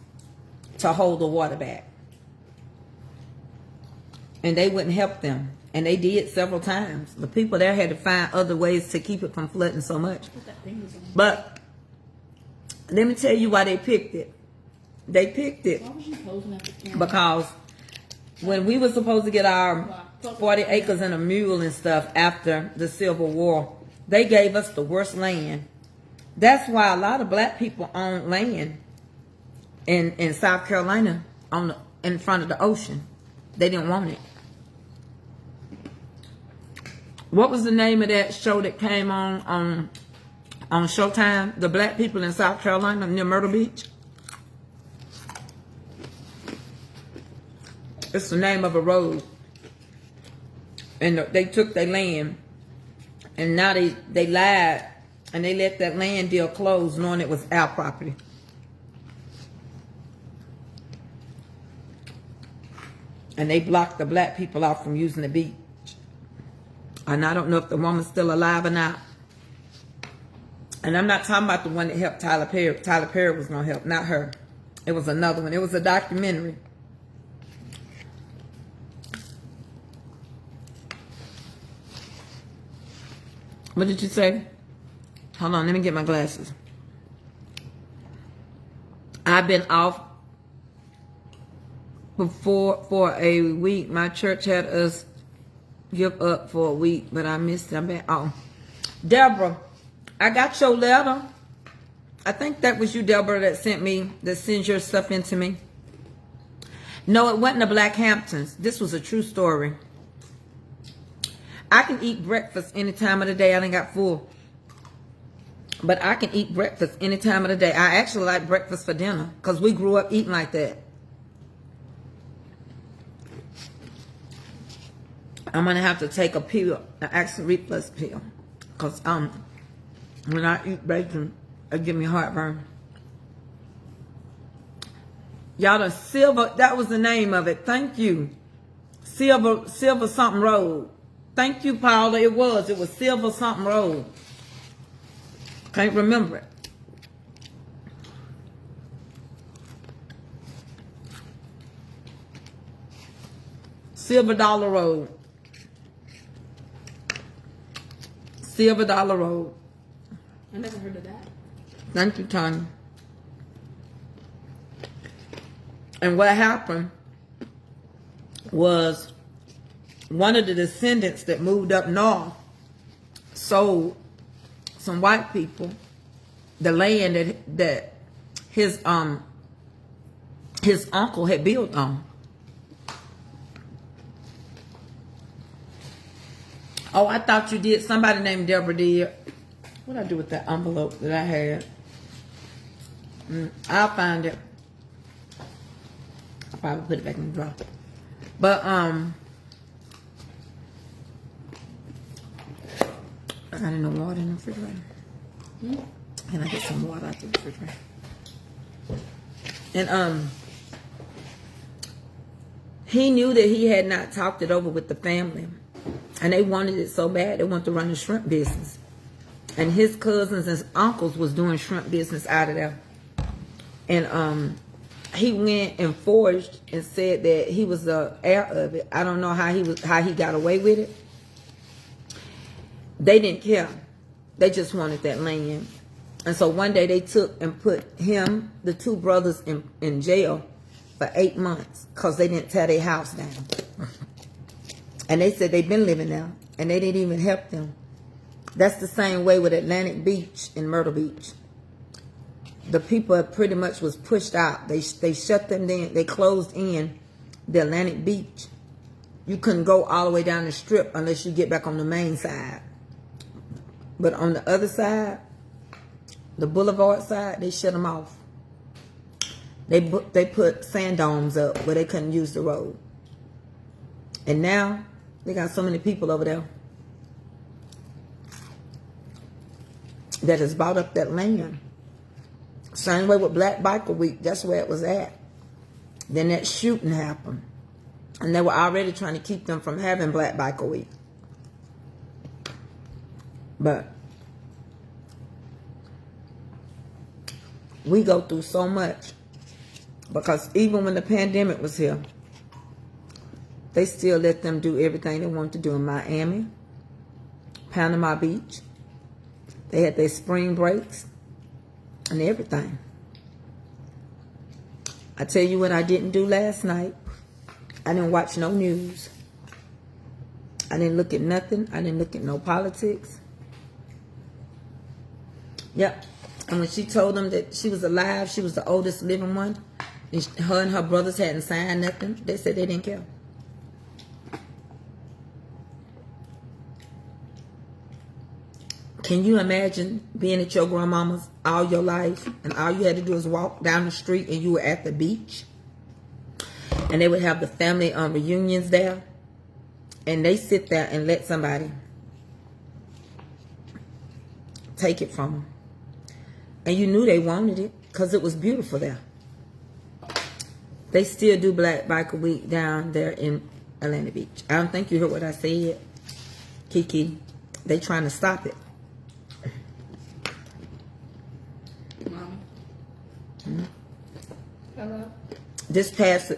to hold the water back. And they wouldn't help them. And they did several times. The people there had to find other ways to keep it from flooding so much. But let me tell you why they picked it. They picked it Why was you posing at the camera? because when we were supposed to get our 40 acres and a mule and stuff after the Civil War, they gave us the worst land. That's why a lot of black people own land in South Carolina in front of the ocean. They didn't want it. What was the name of that show that came on Showtime? The black people in South Carolina near Myrtle Beach. It's the name of a road. And they took their land, and now they lied, and they let that land deal close, knowing it was our property. And they blocked the black people off from using the beach. And I don't know if the woman's still alive or not. And I'm not talking about the one that helped Tyler Perry. Tyler Perry was going to help, not her. It was another one. It was a documentary. What did you say? Hold on, let me get my glasses. I've been off for a week. My church had us give up for a week, but I missed it. I'm back. Oh, Deborah, I got your letter. I think that was you, Deborah, that sends your stuff into me. No, it wasn't the Black Hamptons. This was a true story. I can eat breakfast any time of the day. I done got full. But I can eat breakfast any time of the day. I actually like breakfast for dinner because we grew up eating like that. I'm going to have to take a pill, an acid reflux pill. Because when I eat bacon, it gives me heartburn. Y'all, the Silver, that was the name of it. Thank you. Silver something road. Thank you, Paula. It was Silver something road. Can't remember it. Silver Dollar Road. Silver Dollar Road. I never heard of that. Thank you, Tanya. And what happened was one of the descendants that moved up north sold some white people the land that his uncle had built on. Oh, I thought you did. Somebody named Deborah did. What did I do with that envelope that I had? I'll find it. I'll probably put it back in the drawer. But got any no water in the refrigerator? Can I get some water out the refrigerator? And he knew that he had not talked it over with the family. And they wanted it so bad, they wanted to run a shrimp business. And his cousins and uncles was doing shrimp business out of there. And he went and forged and said that he was the heir of it. I don't know how he got away with it. They didn't care. They just wanted that land. And so one day they took and put him, the two brothers, in jail for 8 months because they didn't tear their house down. And they said they've been living there and they didn't even help them. That's the same way with Atlantic Beach and Myrtle Beach. The people pretty much was pushed out. They shut them down. They closed in the Atlantic Beach. You couldn't go all the way down the strip unless you get back on the main side. But on the other side, the boulevard side, they shut them off. They put sand domes up where they couldn't use the road. And now they got so many people over there that has bought up that land. Same way with Black Biker Week. That's where it was at. Then that shooting happened. And they were already trying to keep them from having Black Biker Week. But we go through so much. Because even when the pandemic was here, they still let them do everything they wanted to do in Miami, Panama Beach. They had their spring breaks and everything. I tell you what I didn't do last night. I didn't watch no news. I didn't look at nothing. I didn't look at no politics. Yep. And when she told them that she was alive, she was the oldest living one, and her and her brothers hadn't signed nothing, they said they didn't care. Can you imagine being at your grandmama's all your life and all you had to do is walk down the street and you were at the beach? And they would have the family reunions there. And they sit there and let somebody take it from them. And you knew they wanted it because it was beautiful there. They still do Black Biker Week down there in Atlantic Beach. I don't think you heard what I said, Kiki. They trying to stop it. Hello? This past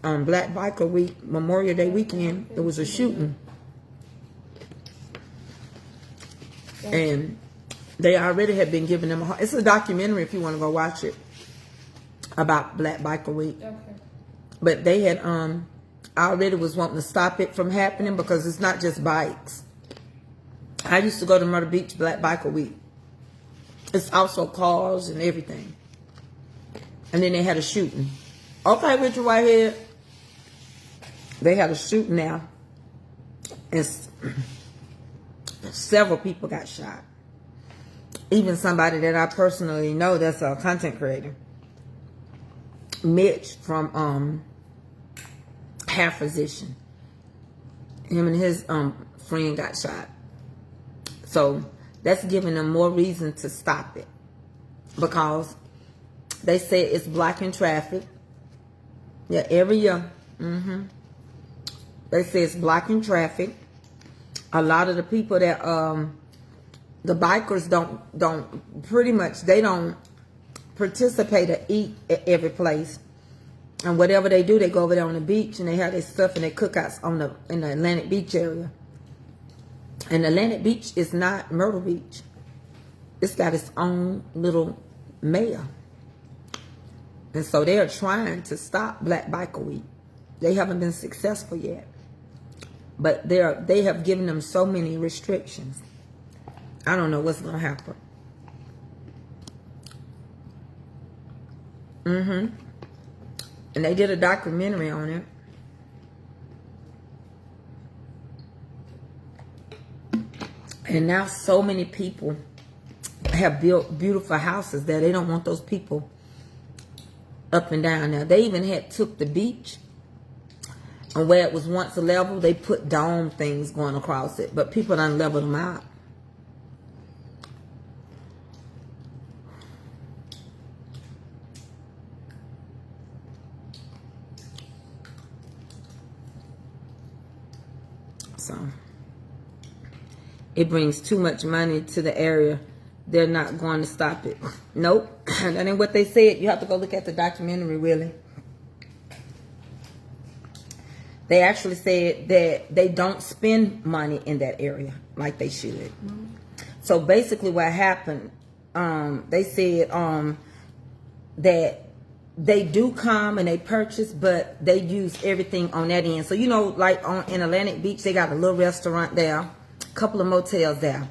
Black Biker Week, Memorial Day weekend, there was a shooting. And they already had been giving them it's a documentary if you want to go watch it about Black Biker Week. Okay. But they had already was wanting to stop it from happening because it's not just bikes. I used to go to Myrtle Beach Black Biker Week. It's also cars and everything. And then they had a shooting. Okay, Richard Whitehead. They had a shooting now. And several people got shot. Even somebody that I personally know that's a content creator. Mitch from Hair Physician. Him and his friend got shot. So that's giving them more reason to stop it. Because they say it's blocking traffic. Yeah, every year. They say it's blocking traffic. A lot of the people that the bikers don't pretty much they don't participate or eat at every place. And whatever they do, they go over there on the beach and they have their stuff and their cookouts in the Atlantic Beach area. And Atlantic Beach is not Myrtle Beach. It's got its own little mayor. And so they are trying to stop Black Biker Week. They haven't been successful yet. But they have given them so many restrictions. I don't know what's going to happen. And they did a documentary on it. And now so many people have built beautiful houses there. They don't want those people up and down there. They even took the beach, and where it was once a level, they put dome things going across it. But people done leveled them out. So it brings too much money to the area. They're not going to stop it. Nope. That ain't what they said. You have to go look at the documentary, really. They actually said that they don't spend money in that area like they should. Mm-hmm. So basically what happened, they said that they do come and they purchase, but they use everything on that end. So, you know, like in Atlantic Beach, they got a little restaurant there, a couple of motels there.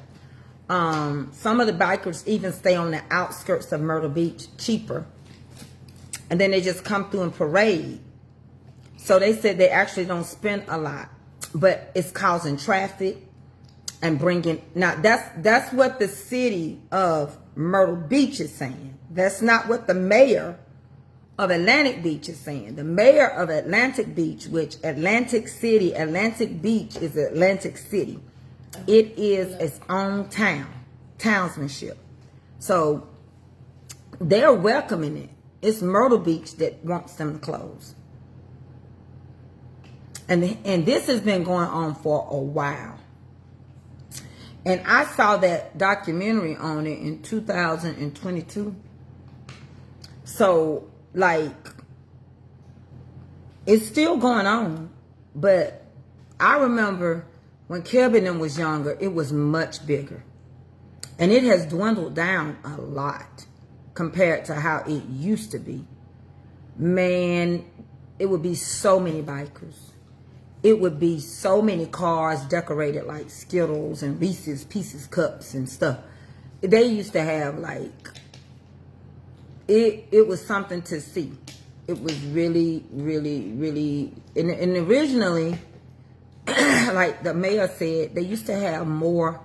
Some of the bikers even stay on the outskirts of Myrtle Beach, cheaper. And then they just come through and parade. So they said they actually don't spend a lot, but it's causing traffic and bringing. Now that's what the city of Myrtle Beach is saying. That's not what the mayor of Atlantic Beach is saying. The mayor of Atlantic Beach, which Atlantic Beach is Atlantic City. It is its own townsmanship. So they're welcoming it. It's Myrtle Beach that wants them to close. And this has been going on for a while. And I saw that documentary on it in 2022. So, like, it's still going on. But I remember when Kevin was younger, it was much bigger. And it has dwindled down a lot compared to how it used to be. Man, it would be so many bikers. It would be so many cars decorated like Skittles and Reese's Pieces cups and stuff. They used to have like, it was something to see. It was really, really, really, and originally, like the mayor said, they used to have more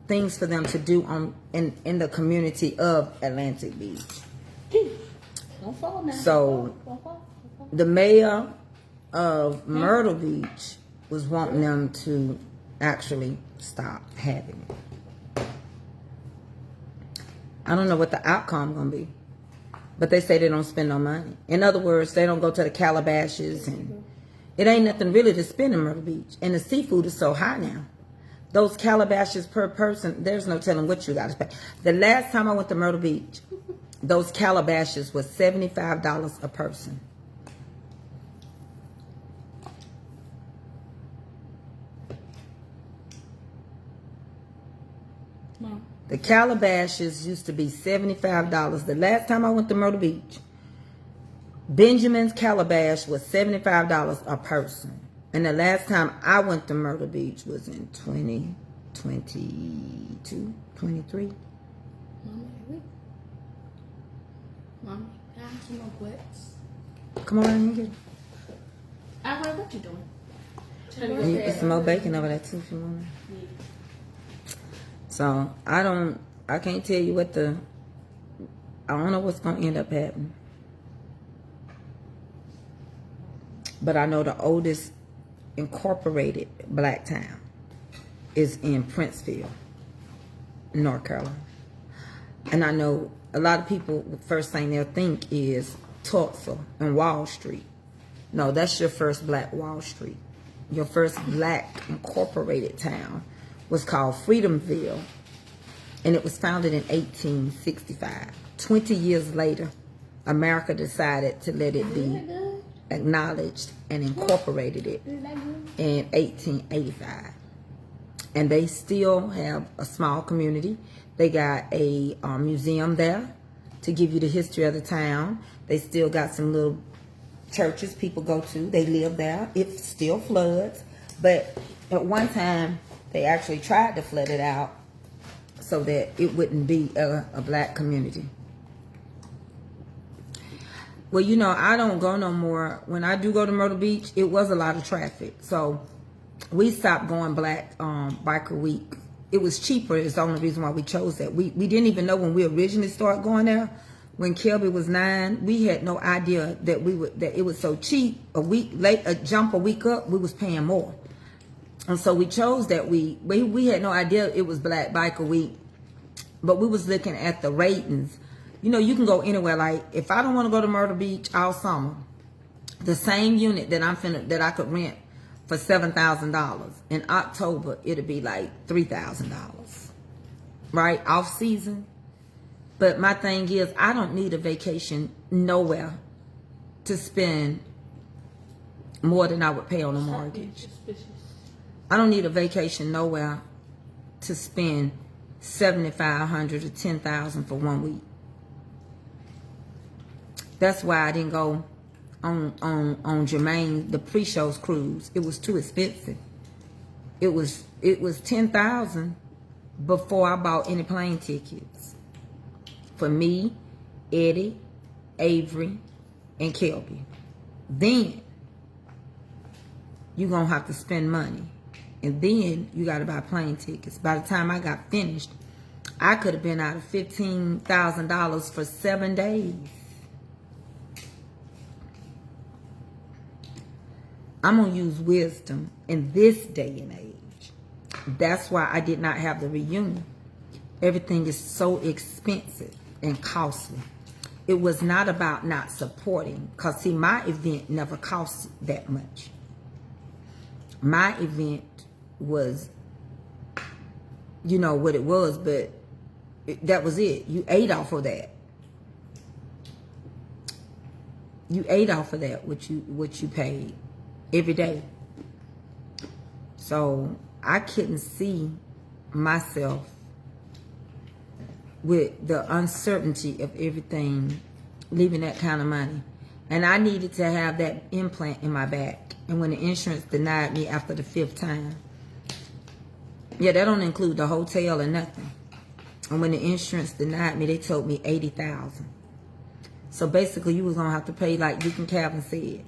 things for them to do in the community of Atlantic Beach. Don't fall now. So the mayor of Myrtle Beach was wanting them to actually stop having it. I don't know what the outcome gonna be, but they say they don't spend no money. In other words, they don't go to the Calabashes, and it ain't nothing really to spend in Myrtle Beach. And the seafood is so high now. Those Calabashes per person, there's no telling what you got to pay. The last time I went to Myrtle Beach, those Calabashes was $75 a person. The Calabashes used to be $75. The last time I went to Myrtle Beach, Benjamin's Calabash was $75 a person. And the last time I went to Myrtle Beach was in 2022, 23. Mommy, can I have some more quits? Come on in here. Alright, what you doing? You put some more bacon over there too if you want. So I can't tell you I don't know what's gonna end up happening. But I know the oldest incorporated black town is in Princeville, North Carolina. And I know a lot of people, the first thing they'll think is Tulsa and Wall Street. No, that's your first black Wall Street. Your first black incorporated town was called Freedomville, and it was founded in 1865. 20 years later, America decided to let it be acknowledged and incorporated it in 1885. And they still have a small community. They got a museum there to give you the history of the town. They still got some little churches people go to. They live there. It still floods, but at one time they actually tried to flood it out so that it wouldn't be a black community. Well, you know, I don't go no more. When I do go to Myrtle Beach, it was a lot of traffic. So we stopped going Black Biker Week. It was cheaper. It's the only reason why we chose that. We didn't even know when we originally started going there. When Kelby was 9, we had no idea that it was so cheap. A week late, a week up, we was paying more. And so we chose that week. We had no idea it was Black Biker Week. But we was looking at the ratings. You know, you can go anywhere. Like, if I don't want to go to Myrtle Beach all summer, the same unit that I could rent for $7,000. In October, it'll be like $3,000, right? Off season. But my thing is, I don't need a vacation nowhere to spend more than I would pay on a mortgage. I don't need a vacation nowhere to spend $7,500 or $10,000 for 1 week. That's why I didn't go on Jermaine, the pre-shows cruise. It was too expensive. It was $10,000 before I bought any plane tickets for me, Eddie, Avery, and Kelby. Then you're gonna have to spend money, and then you got to buy plane tickets. By the time I got finished, I could have been out of $15,000 for 7 days. I'm going to use wisdom in this day and age. That's why I did not have the reunion. Everything is so expensive and costly. It was not about not supporting. Because, see, my event never cost that much. My event was, you know, what it was, but that was it. You ate off of that. You ate off of that, what you paid every day. So I couldn't see myself with the uncertainty of everything, leaving that kind of money. And I needed to have that implant in my back. And when the insurance denied me after the 5th time, yeah, that don't include the hotel or nothing. And when the insurance denied me, they told me $80,000. So basically, you was gonna have to pay, like Deacon Calvin said.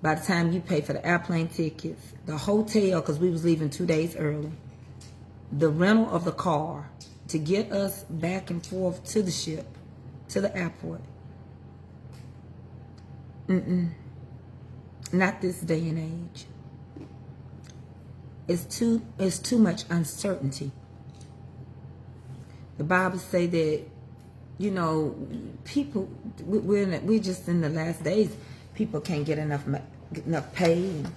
By the time you pay for the airplane tickets, the hotel, because we was leaving 2 days early, the rental of the car to get us back and forth to the ship, to the airport. Not this day and age. It's too much uncertainty. The Bible say that, you know, people, we're just in the last days. People can't get enough pay. And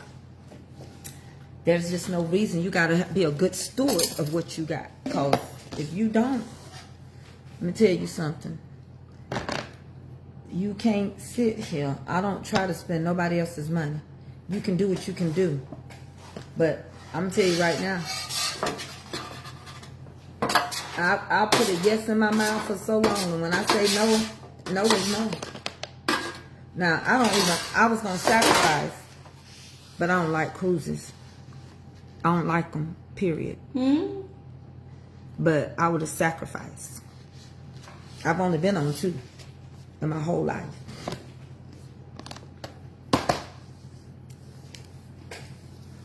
there's just no reason. You got to be a good steward of what you got. Because if you don't, let me tell you something. You can't sit here. I don't try to spend nobody else's money. You can do what you can do. But I'm going to tell you right now, I'll put a yes in my mouth for so long. And when I say no, no is no. Now, I was going to sacrifice, but I don't like cruises. I don't like them, period. But I would have sacrificed. I've only been on 2 in my whole life.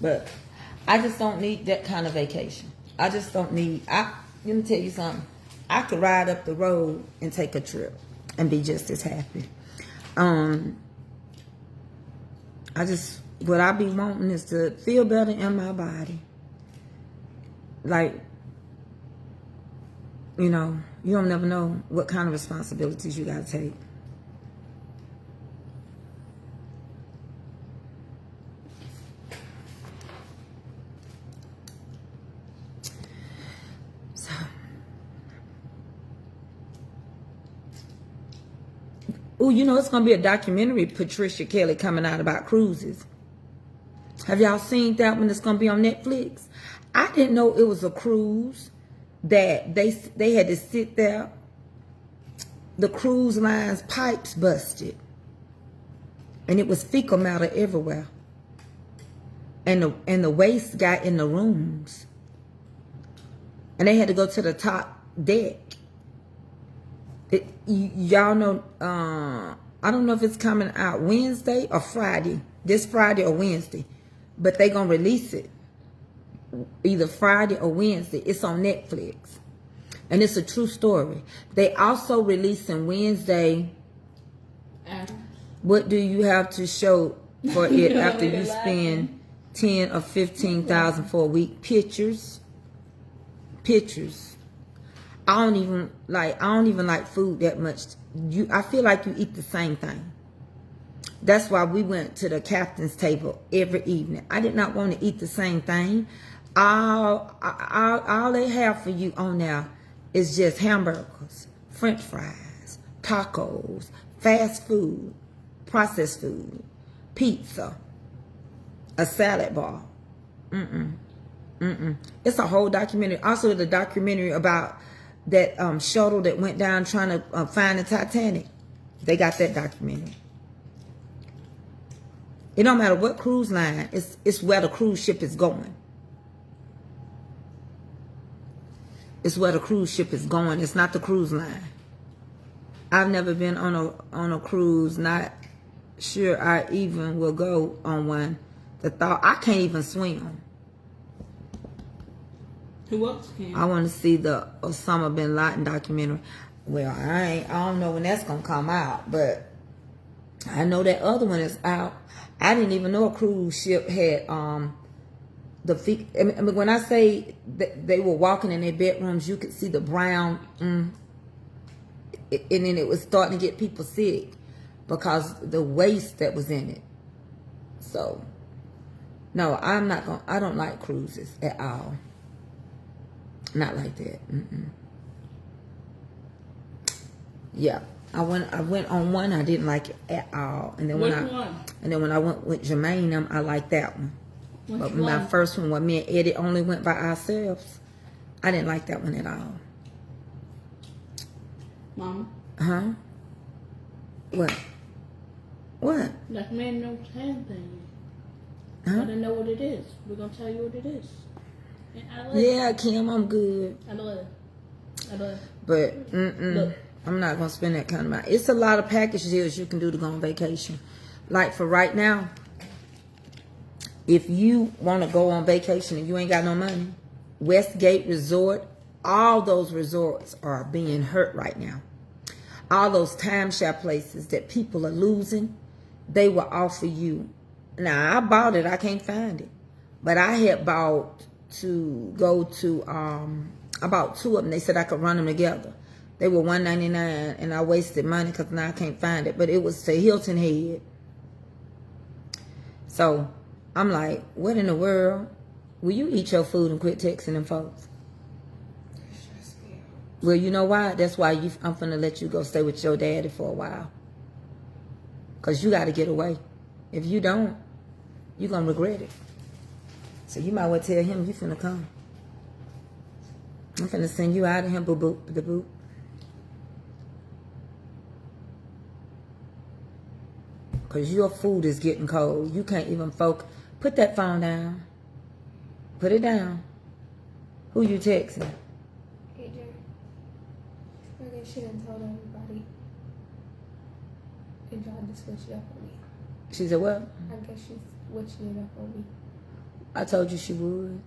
But I just don't need that kind of vacation. I just don't need, let me tell you something. I could ride up the road and take a trip and be just as happy. What I be wanting is to feel better in my body. Like, you know, you don't never know what kind of responsibilities you got to take. So, oh, you know, it's going to be a documentary, Patricia Kelly, coming out about cruises. Have y'all seen that one? It's going to be on Netflix. I didn't know it was a cruise that they had to sit there. The cruise line's pipes busted. And it was fecal matter everywhere. And the waste got in the rooms. And they had to go to the top deck. Y'all know, I don't know if it's coming out Wednesday or Friday. This Friday or Wednesday. But they going to release it either Friday or Wednesday. It's on Netflix. And it's a true story. They also releasing Wednesday. What do you have to show for it after you spend 10 or 15,000 for a week? Pictures. I don't even like food that much. I feel like you eat the same thing. That's why we went to the captain's table every evening. I did not want to eat the same thing. All they have for you on there is just hamburgers, French fries, tacos, fast food, processed food, pizza, a salad bar. It's a whole documentary. Also, the documentary about that shuttle that went down trying to find the Titanic. They got that documentary. It don't matter what cruise line. It's where the cruise ship is going. It's where the cruise ship is going. It's not the cruise line. I've never been on a cruise. Not sure I even will go on one. The thought, I can't even swim. Who else can? I want to see the Osama bin Laden documentary. Well, I don't know when that's gonna come out, but I know that other one is out. I didn't even know a cruise ship had when I say that they were walking in their bedrooms, you could see the brown, and then it was starting to get people sick because the waste that was in it. So, no, I don't like cruises at all. Not like that. Yeah, I went on one. I didn't like it at all. And then when I went with Jermaine, I liked that one. But my first one, when me and Eddie only went by ourselves, I didn't like that one at all. Mama? Huh? What? What? That man knows anything. Huh? I don't know what it is. We're gonna tell you what it is. And I love Yeah, Kim, I'm good. I love it. I love it. But Look. I'm not gonna spend that kind of money. It's a lot of package deals you can do to go on vacation. Like for right now, if you want to go on vacation and you ain't got no money, Westgate Resort, all those resorts are being hurt right now. All those timeshare places that people are losing, they will offer you. Now I bought it, I can't find it, but I had bought to go to I bought two of them. They said I could run them together. They were $199, and I wasted money because now I can't find it. But it was to Hilton Head. So I'm like, what in the world? Will you eat your food and quit texting them folks? Well, you know why? That's why I'm finna let you go stay with your daddy for a while. Because you got to get away. If you don't, you're going to regret it. So you might well tell him you finna come. I'm finna send you out of him, boo-boop, the boop. Because your food is getting cold. You can't even focus. Put that phone down. Put it down. Who you texting? AJ. I guess she didn't tell everybody. And tried to switch it up on me. She said what? I guess she's switching it up on me. I told you she would.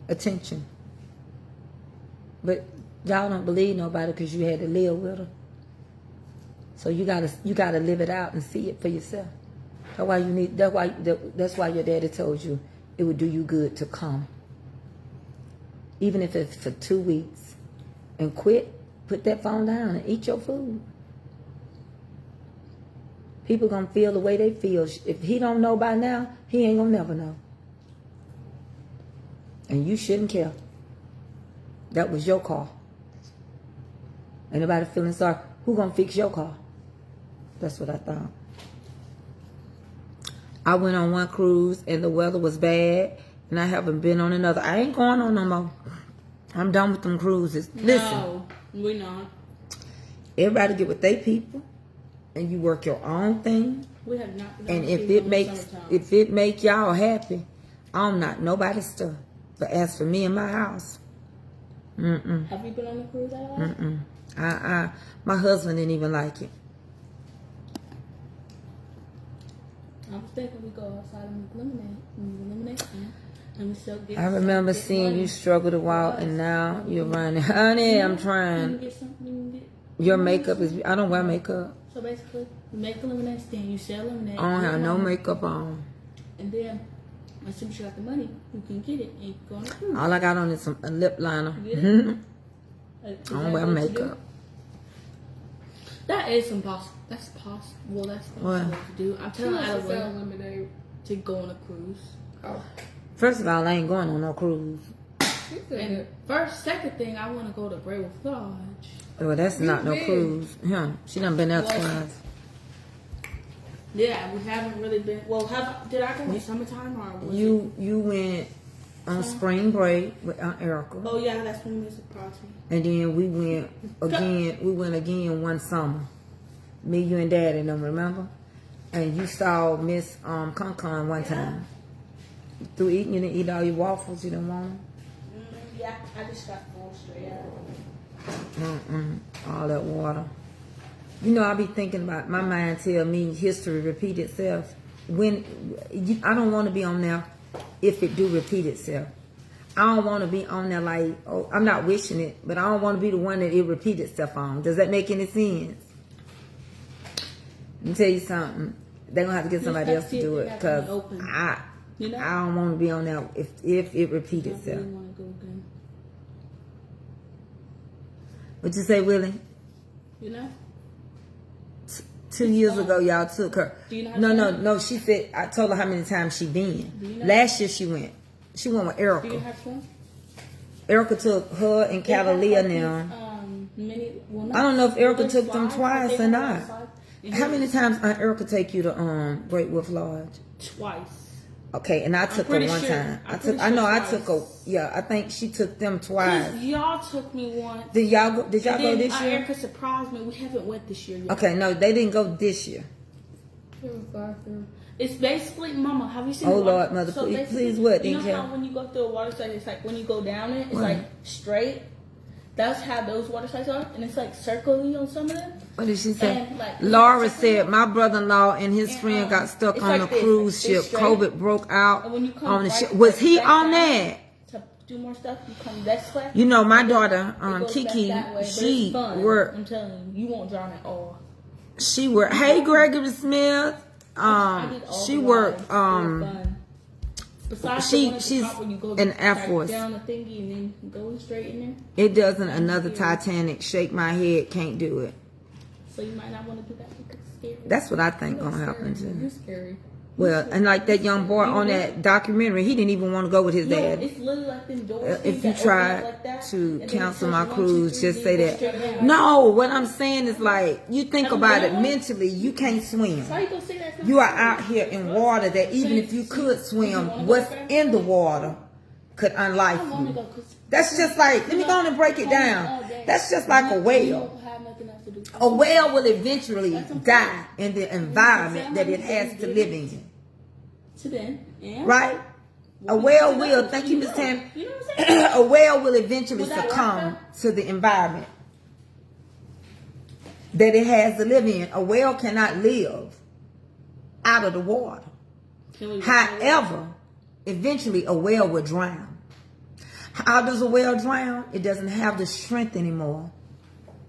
Attention. But y'all don't believe nobody because you had to live with her. So you gotta live it out and see it for yourself. That's why your daddy told you it would do you good to come. Even if it's for 2 weeks. And quit, put that phone down and eat your food. People gonna feel the way they feel. If he don't know by now, he ain't gonna never know. And you shouldn't care. That was your car. Anybody feeling sorry? Who gonna fix your car? That's what I thought. I went on one cruise and the weather was bad, and I haven't been on another. I ain't going on no more. I'm done with them cruises. Listen. No, we're not. Everybody get with their people, and you work your own thing. We have not been And on if cruise it in the makes summertime. y'all happy, I'm not nobody's stuff. But as for me and my house, Have you been on a cruise at all? my husband didn't even like it. I was thinking we go outside and make lemonade stand, and we still get. I remember seeing you struggle to walk, and now you're running. Honey, I'm trying. Your makeup is. I don't wear makeup. So basically, you make a lemonade stand, you sell lemonade. I don't have no makeup on. And then, as soon as you got the money, you can get it and you go on a cruise. All I got on is a lip liner. You get it? I don't wear makeup. That is impossible. That's possible. That's What? possible to do. I'm She telling wants to Adeline sell lemonade. to go on a cruise. Oh, First of all, I ain't going on no cruise. she said And it. second thing, I want to go to Great Wolf Lodge. Well, that's not no been? cruise. She done been there Well, twice. Yeah, we haven't really been. Well, did I go in summertime or was it? You went on spring break with Aunt Erica. Oh yeah, that's when we surprised me. And then we went again. We went again one summer. Me, you, and Daddy, them remember? And you saw Miss Con one time. Through eating, you didn't eat all your waffles. You didn't want them. Yeah, I just got full straight out. All that water. You know, I be thinking about, my mind tell me history repeat itself. I don't want to be on there if it do repeat itself. I don't want to be on there like, oh, I'm not wishing it, but I don't want to be the one that it repeat itself on. Does that make any sense? Let me tell you something. They're going to have to get somebody else to do it, because I don't want to be on there if it repeat I itself. really want to go again. What you say, Willie? You know? 2 years ago, y'all took her. Do you know No. She said, I told her how many times she been. Do you know? Last year she went. She went with Do you Erica. have fun? Erica took her and Catalina now. I don't know if Erica took them twice or not. How many times Aunt Erica take you to Great Wolf Lodge? Twice. Okay, and I took her pretty one sure- time. I'm I pretty sure took her. Yeah, I think she took them twice. Y'all took me once. Did y'all go? Did y'all go And then this year? Erica surprised me. We haven't went this year yet. Okay, no, they didn't go this year. It's basically, Mama, have you seen Oh, the water? Lord, Mother, So please- basically, please what, You know Dinkel? how when you go through a water slide, it's like when you go down it, it's What? like straight? That's how those water slides are. And it's like circly on some of them. What did she say? And, like, Laura said my brother-in-law and his And, friend got stuck it's on like a this, cruise like, ship. it's straight. COVID broke out And when you come on the right- ship. Was he back on down that? To do more stuff, you come this way. You know, my And then daughter, it goes back Kiki, that way, but she it's fun. worked. I'm telling you, you won't drown at all. She worked. Hey, Gregory Smith. I did all She the worked. rides. They were fun. Besides she- the one at the she's top where you go in Air like Force. down the thingy and then go straight in there. It doesn't. Another Titanic. Shake my head. Can't do it. So you might not want to do that because it's scary. That's what I think gonna happen You're too. scary. Well, and like that young boy on that documentary, he didn't even want to go with his No, dad. it's literally like them doors. If you that try open up like that, to and then it cancel tells my you 1, 2, cruise, 3, just say then go straight that. down. No, what I'm saying is like, you think Have you about been it on one? mentally, you can't swim. So how you gonna say that? You are out here in water that even if you could swim, what's in the water could unlife I want to you. go because That's just like, let me go on and break it down. That's just like a whale. have nothing else to do. A whale will eventually die in the environment that it has to live in. To then, yeah. Right? A whale will, thank you, Ms. Tam. You know what I'm saying? A whale will eventually Was that succumb right? to the environment that it has to live in. A whale cannot live out of the water. Can we- However, eventually a whale will drown. How does a whale drown? It doesn't have the strength anymore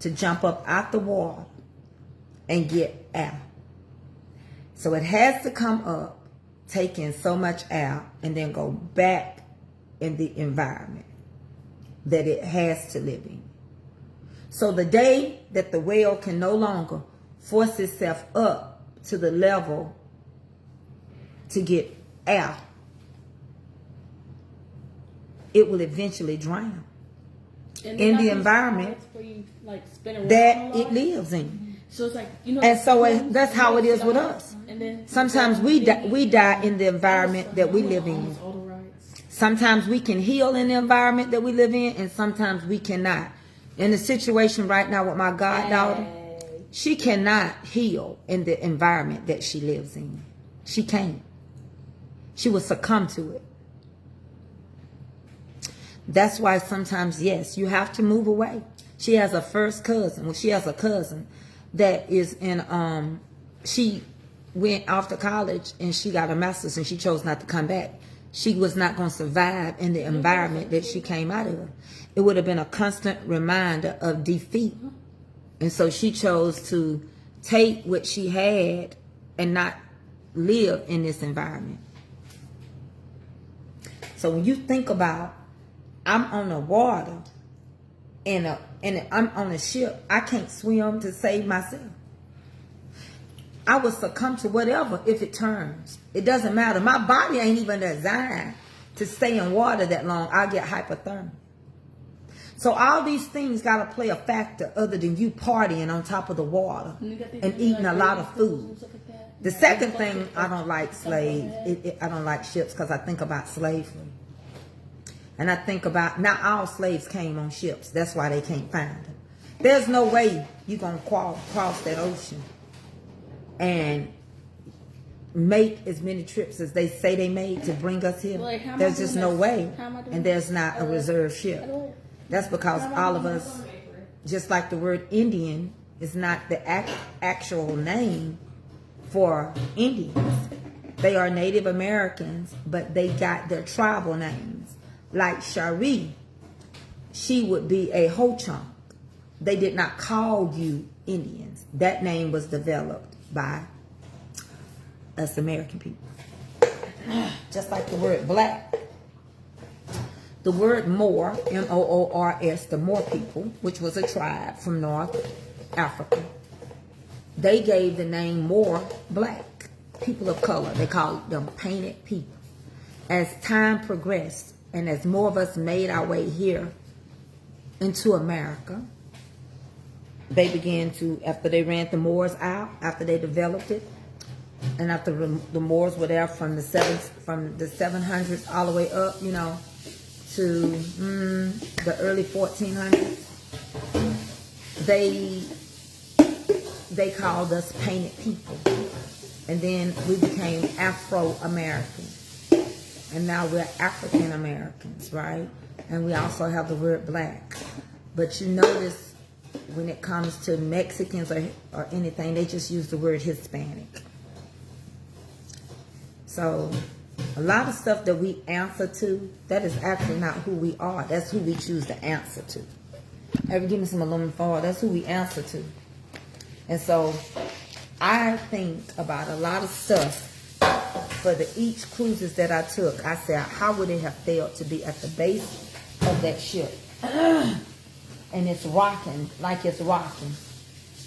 to jump up out the water and get out. So it has to come up, take in so much air, and then go back in the environment that it has to live in. So the day that the whale can no longer force itself up to the level to get air, it will eventually drown And in then the I environment think where you, like, spin around that a it lot. lives in. So it's like, you know, And so that's how it is with us. And then Sometimes we die in the environment that we live in. All the rights. Sometimes we can heal in the environment that we live in, and sometimes we cannot. In the situation right now with my goddaughter, she cannot heal in the environment that she lives in. She can't. She will succumb to it. That's why sometimes, yes, you have to move away. She has a first cousin. Well, she has a cousin that is in, she went off to college and she got a master's and she chose not to come back. She was not going to survive in the environment that she came out of. It would have been a constant reminder of defeat. And so she chose to take what she had and not live in this environment. So when you think about, I'm on the water and I'm on a ship, I can't swim to save myself. I will succumb to whatever if it turns. It doesn't matter. My body ain't even designed to stay in water that long. I'll get hypothermia. So all these things got to play a factor other than you partying on top of the water and eating a lot of food. The second thing, I don't like slaves. I don't like ships because I think about slavery. And I think about, not all slaves came on ships. That's why they can't find them. There's no way you're going to cross that ocean and make as many trips as they say they made to bring us here. There's just no way. And there's not a reserve ship. That's because all of us, just like the word Indian is not the actual name for Indians. They are Native Americans, but they got their tribal names. Like Shari, she would be a Ho-Chunk. They did not call you Indians. That name was developed by us American people. Just like the word black. The word Moor, M-O-O-R-S, the Moor people, which was a tribe from North Africa, they gave the name Moor black, people of color. They called them painted people. As time progressed and as more of us made our way here into America, they began to, after they ran the Moors out, after they developed it, and after the Moors were there from the 700s all the way up, you know, to the early 1400s, they called us painted people. And then we became Afro-Americans. And now we're African-Americans, right? And we also have the word black. But you notice when it comes to Mexicans or anything, they just use the word Hispanic. So a lot of stuff that we answer to, that is actually not who we are. That's who we choose to answer to. Ever give me some aluminum foil? That's who we answer to. And so I think about a lot of stuff for each cruises that I took. I said, how would it have felt to be at the base of that ship? And it's rocking like it's rocking.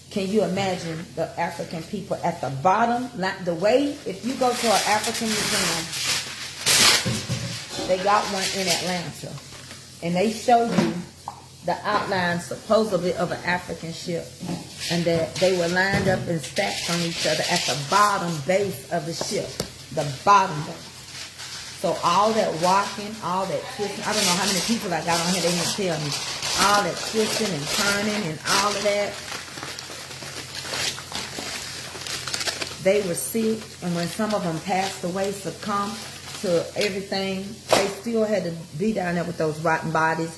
Can you imagine the African people at the bottom? Like the way, if you go to an African museum, they got one in Atlanta, and they show you the outline supposedly of an African ship, and that they were lined up and stacked on each other at the bottom base of the ship, the bottom base. So all that rocking, all that twisting, I don't know how many people I got on here, they didn't tell me. All that twisting and turning and all of that. They were sick, and when some of them passed away, succumbed to everything, they still had to be down there with those rotten bodies,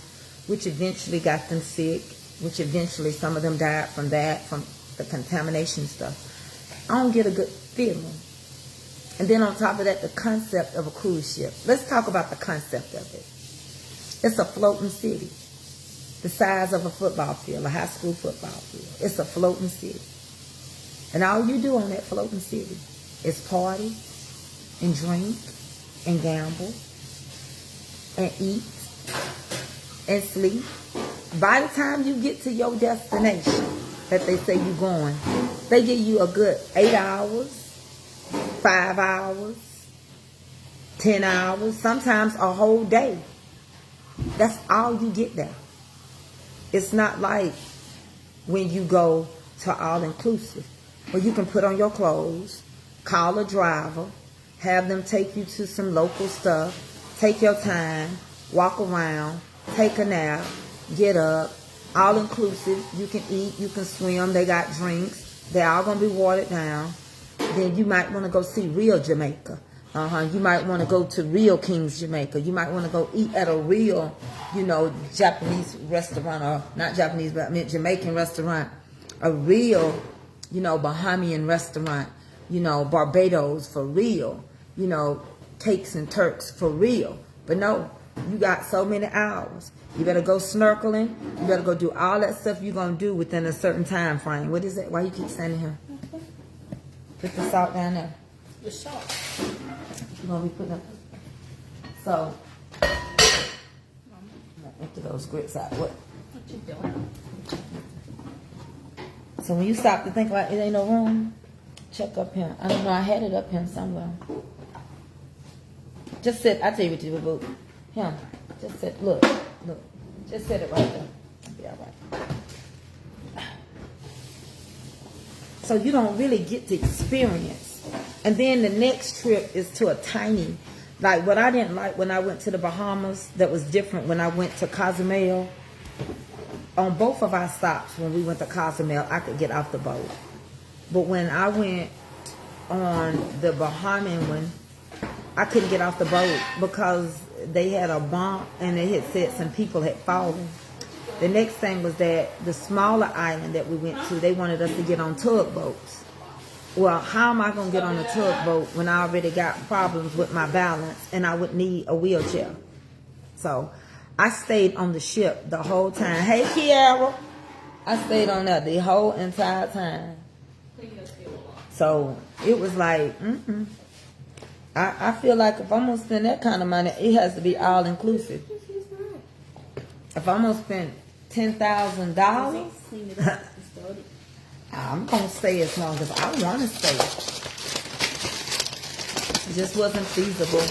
which eventually got them sick, which eventually some of them died from that, from the contamination stuff. I don't get a good feeling. And then on top of that, the concept of a cruise ship. Let's talk about the concept of it. It's a floating city, the size of a football field, a high school football field. It's a floating city. And all you do on that floating city is party and drink and gamble and eat and sleep. By the time you get to your destination that they say you're going, they give you a good 8 hours, 5 hours, 10 hours, sometimes a whole day. That's all you get there. It's not like when you go to all-inclusive, where you can put on your clothes, call a driver, have them take you to some local stuff, take your time, walk around, take a nap, get up, all-inclusive. You can eat, you can swim, they got drinks, they're all going to be watered down. Then you might want to go see real Jamaica. You might want to go to real King's Jamaica. You might want to go eat at a real, Japanese restaurant, or not Japanese, but I mean Jamaican restaurant. A real, Bahamian restaurant. Barbados for real. Cakes and Turks for real. But no, you got so many hours. You better go snorkeling. You better go do all that stuff you're going to do within a certain time frame. What is it? Why you keep standing here? Put the salt down there. The salt. You're going to be putting up. So, empty those grits out. What? What you doing? So when you stop to think about it ain't no room, check up here. I don't know, I had it up here somewhere. Just sit, I tell you what to do, boo. Here, just sit, look. Just sit it right there. It'll be all right. So you don't really get to experience. And then the next trip is to a tiny, like what I didn't like when I went to the Bahamas, that was different when I went to Cozumel. On both of our stops, when we went to Cozumel, I could get off the boat. But when I went on the Bahamian one, I couldn't get off the boat because they had a bump and they had said some people had fallen. The next thing was that the smaller island that we went to, they wanted us to get on tugboats. Well, how am I going to get on a tugboat when I already got problems with my balance and I would need a wheelchair? So I stayed on the ship the whole time. Hey, Kiara. I stayed on there the whole entire time. So it was like, I feel like if I'm going to spend that kind of money, it has to be all inclusive. If I'm going to spend $10,000, I'm going to stay as long as I want to stay. It just wasn't feasible.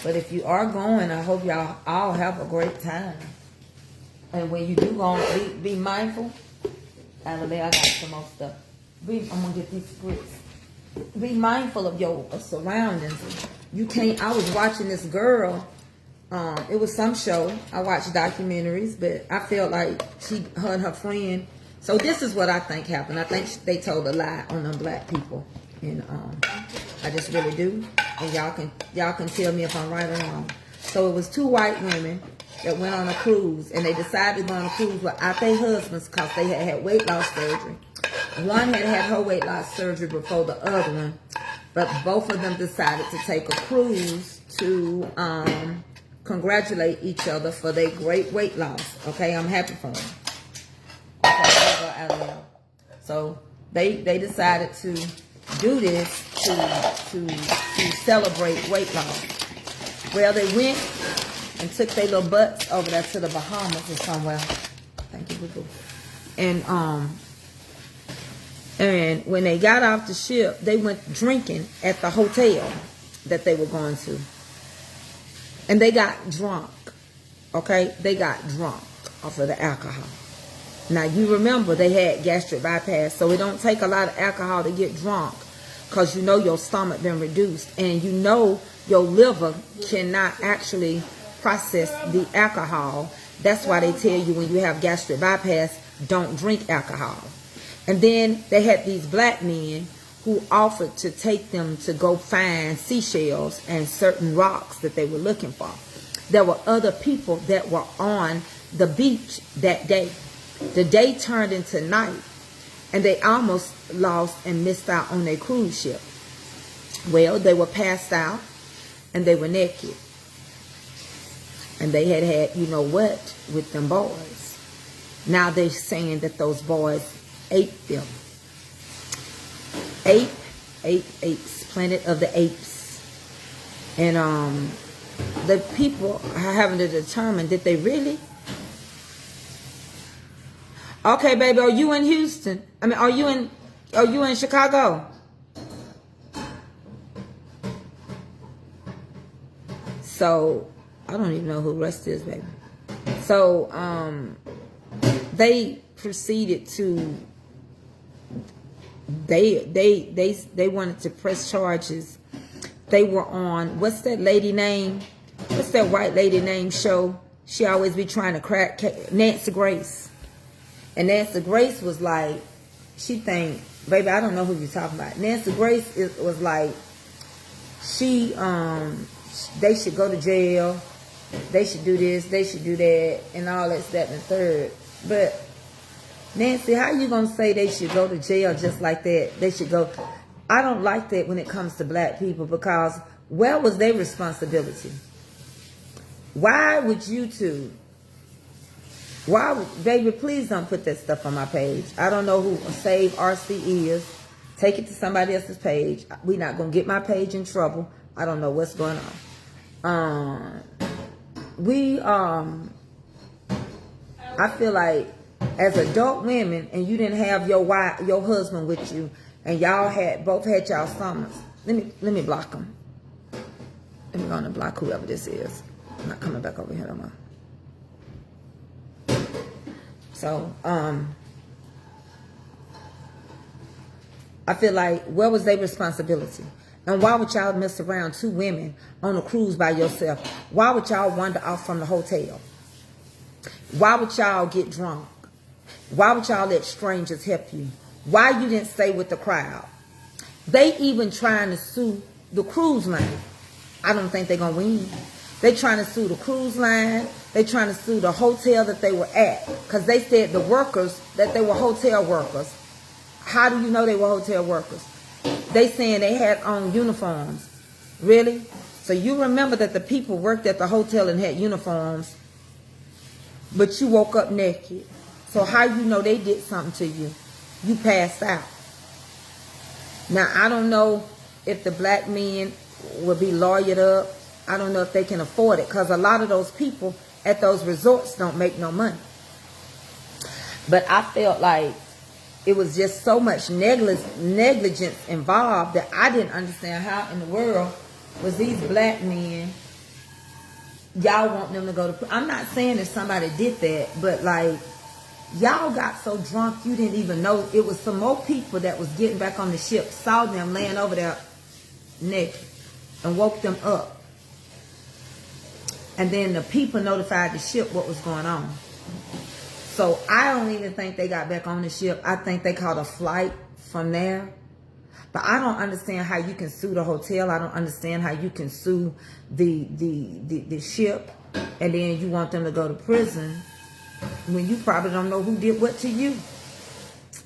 But if you are going, I hope y'all all have a great time. And when you do go, be mindful. Alabama, I got some more stuff. I'm going to get these scripts. Be mindful of your surroundings. You can't. I was watching this girl. It was some show. I watched documentaries, but I felt like her and her friend. So this is what I think happened. I think they told a lie on them black people, and I just really do. And y'all can tell me if I'm right or wrong. So it was two white women that went on a cruise, and they decided to go on a cruise without their husbands because they had weight loss surgery. One had had her weight loss surgery before the other one, but both of them decided to take a cruise to congratulate each other for their great weight loss. Okay, I'm happy for them. Okay, so they decided to do this to celebrate weight loss. Well, they went and took their little butts over there to the Bahamas or somewhere. Thank you, Boo. And when they got off the ship, they went drinking at the hotel that they were going to. And they got drunk. Okay? They got drunk off of the alcohol. Now, you remember they had gastric bypass, so it don't take a lot of alcohol to get drunk because you know your stomach been reduced and you know your liver cannot actually process the alcohol. That's why they tell you when you have gastric bypass, don't drink alcohol. And then they had these black men who offered to take them to go find seashells and certain rocks that they were looking for. There were other people that were on the beach that day. The day turned into night, and they almost lost and missed out on their cruise ship. Well, they were passed out, and they were naked. And they had you know what, with them boys. Now they're saying that those boys ate them. Apes, Planet of the Apes. And the people are having to determine, did they really? Okay, baby, are you in Houston? I mean, are you in Chicago? So, I don't even know who the rest is, baby. So, they proceeded to, they wanted to press charges. They were on, what's that lady name? What's that white lady name show? She always be trying to crack, Nancy Grace. And Nancy Grace was like, she think, baby, I don't know who you're talking about. Nancy Grace was like, they should go to jail. They should do this. They should do that. And all that, and the third. But, Nancy, how you going to say they should go to jail just like that? They should go. I don't like that when it comes to black people because where was their responsibility? Why would you two? Baby, please don't put that stuff on my page. I don't know who Save RC is. Take it to somebody else's page. We're not going to get my page in trouble. I don't know what's going on. I feel like as adult women, and you didn't have your husband with you, and y'all both had y'all summers. Let me block them. Let me go on and block whoever this is. I'm not coming back over here no more. So, I feel like, where was their responsibility? And why would y'all mess around 2 women on a cruise by yourself? Why would y'all wander off from the hotel? Why would y'all get drunk? Why would y'all let strangers help you? Why you didn't stay with the crowd? They even trying to sue the cruise line. I don't think they're going to win. They trying to sue the cruise line. They trying to sue the hotel that they were at. Because they said the workers, that they were hotel workers. How do you know they were hotel workers? They saying they had on uniforms. Really? So you remember that the people worked at the hotel and had uniforms, but you woke up naked. So how you know they did something to you? You passed out. Now, I don't know if the black men will be lawyered up. I don't know if they can afford it, because a lot of those people at those resorts don't make no money. But I felt like it was just so much negligence involved that I didn't understand how in the world was these black men, y'all want them to go to... I'm not saying that somebody did that, but like, y'all got so drunk you didn't even know. It was some more people that was getting back on the ship, saw them laying over there naked, and woke them up. And then the people notified the ship what was going on. So I don't even think they got back on the ship. I think they caught a flight from there. But I don't understand how you can sue the hotel. I don't understand how you can sue the ship, and then you want them to go to prison when you probably don't know who did what to you.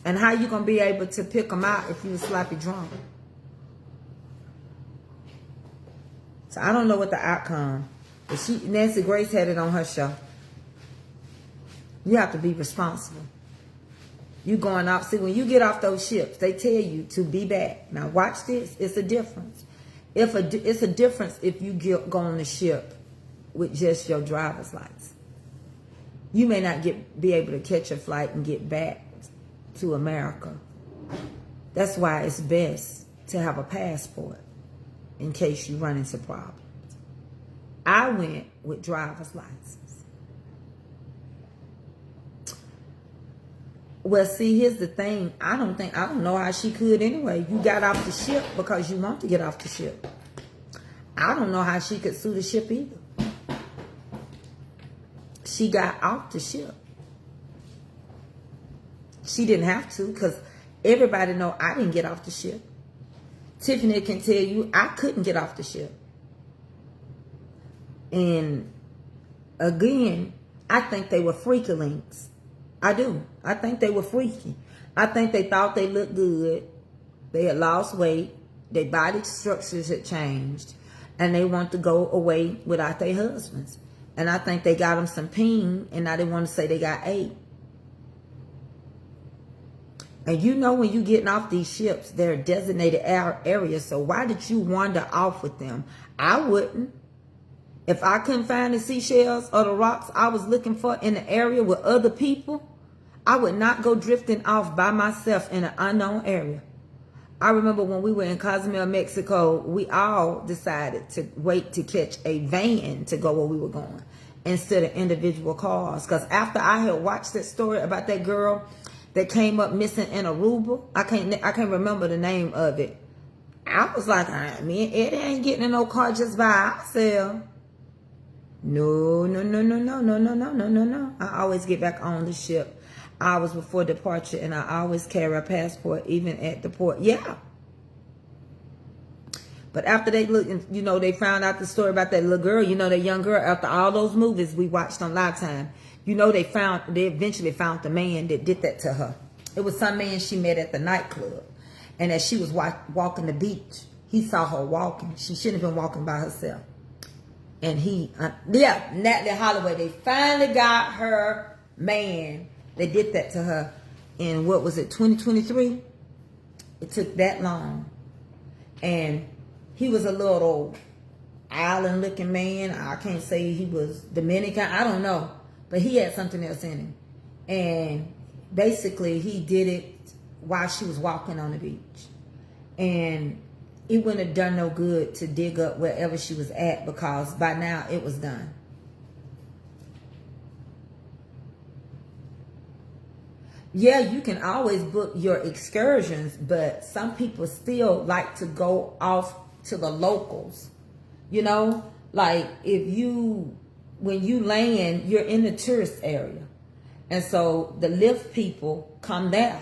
And how you gonna be able to pick them out if you was sloppy drunk? So I don't know what the outcome. But Nancy Grace had it on her show. You have to be responsible. You going off. See, when you get off those ships, they tell you to be back. Now watch this. It's a difference. It's a difference if you go on the ship with just your driver's license. You may not be able to catch a flight and get back to America. That's why it's best to have a passport in case you run into problems. I went with driver's license. Well, see, here's the thing. I don't know how she could anyway. You got off the ship because you want to get off the ship. I don't know how she could sue the ship either. She got off the ship. She didn't have to, because everybody know I didn't get off the ship. Tiffany can tell you I couldn't get off the ship. And again, I think they were freaky links. I do. I think they were freaky. I think they thought they looked good. They had lost weight. Their body structures had changed. And they want to go away without their husbands. And I think they got them some peen, and now they want to say they got 8. And you know when you getting off these ships, they're designated areas. So why did you wander off with them? I wouldn't. If I couldn't find the seashells or the rocks I was looking for in the area with other people, I would not go drifting off by myself in an unknown area. I remember when we were in Cozumel, Mexico, we all decided to wait to catch a van to go where we were going instead of individual cars. Because after I had watched that story about that girl that came up missing in Aruba, I can't remember the name of it. I was like, me and Eddie ain't getting in no car just by ourselves. No. I always get back on the ship hours before departure, and I always carry a passport even at the port. Yeah. But after they looked, they found out the story about that little girl, that young girl, after all those movies we watched on Lifetime, they eventually found the man that did that to her. It was some man she met at the nightclub. And as she was walking the beach, he saw her walking. She shouldn't have been walking by herself. And Natalie Holloway, they finally got her man that did that to her in, 2023? It took that long. And he was a little island-looking man. I can't say he was Dominican. I don't know. But he had something else in him. And basically he did it while she was walking on the beach. And it wouldn't have done no good to dig up wherever she was at, because by now it was done. Yeah, you can always book your excursions, but some people still like to go off to the locals. You know, like when you land, you're in the tourist area. And so the lift people come there.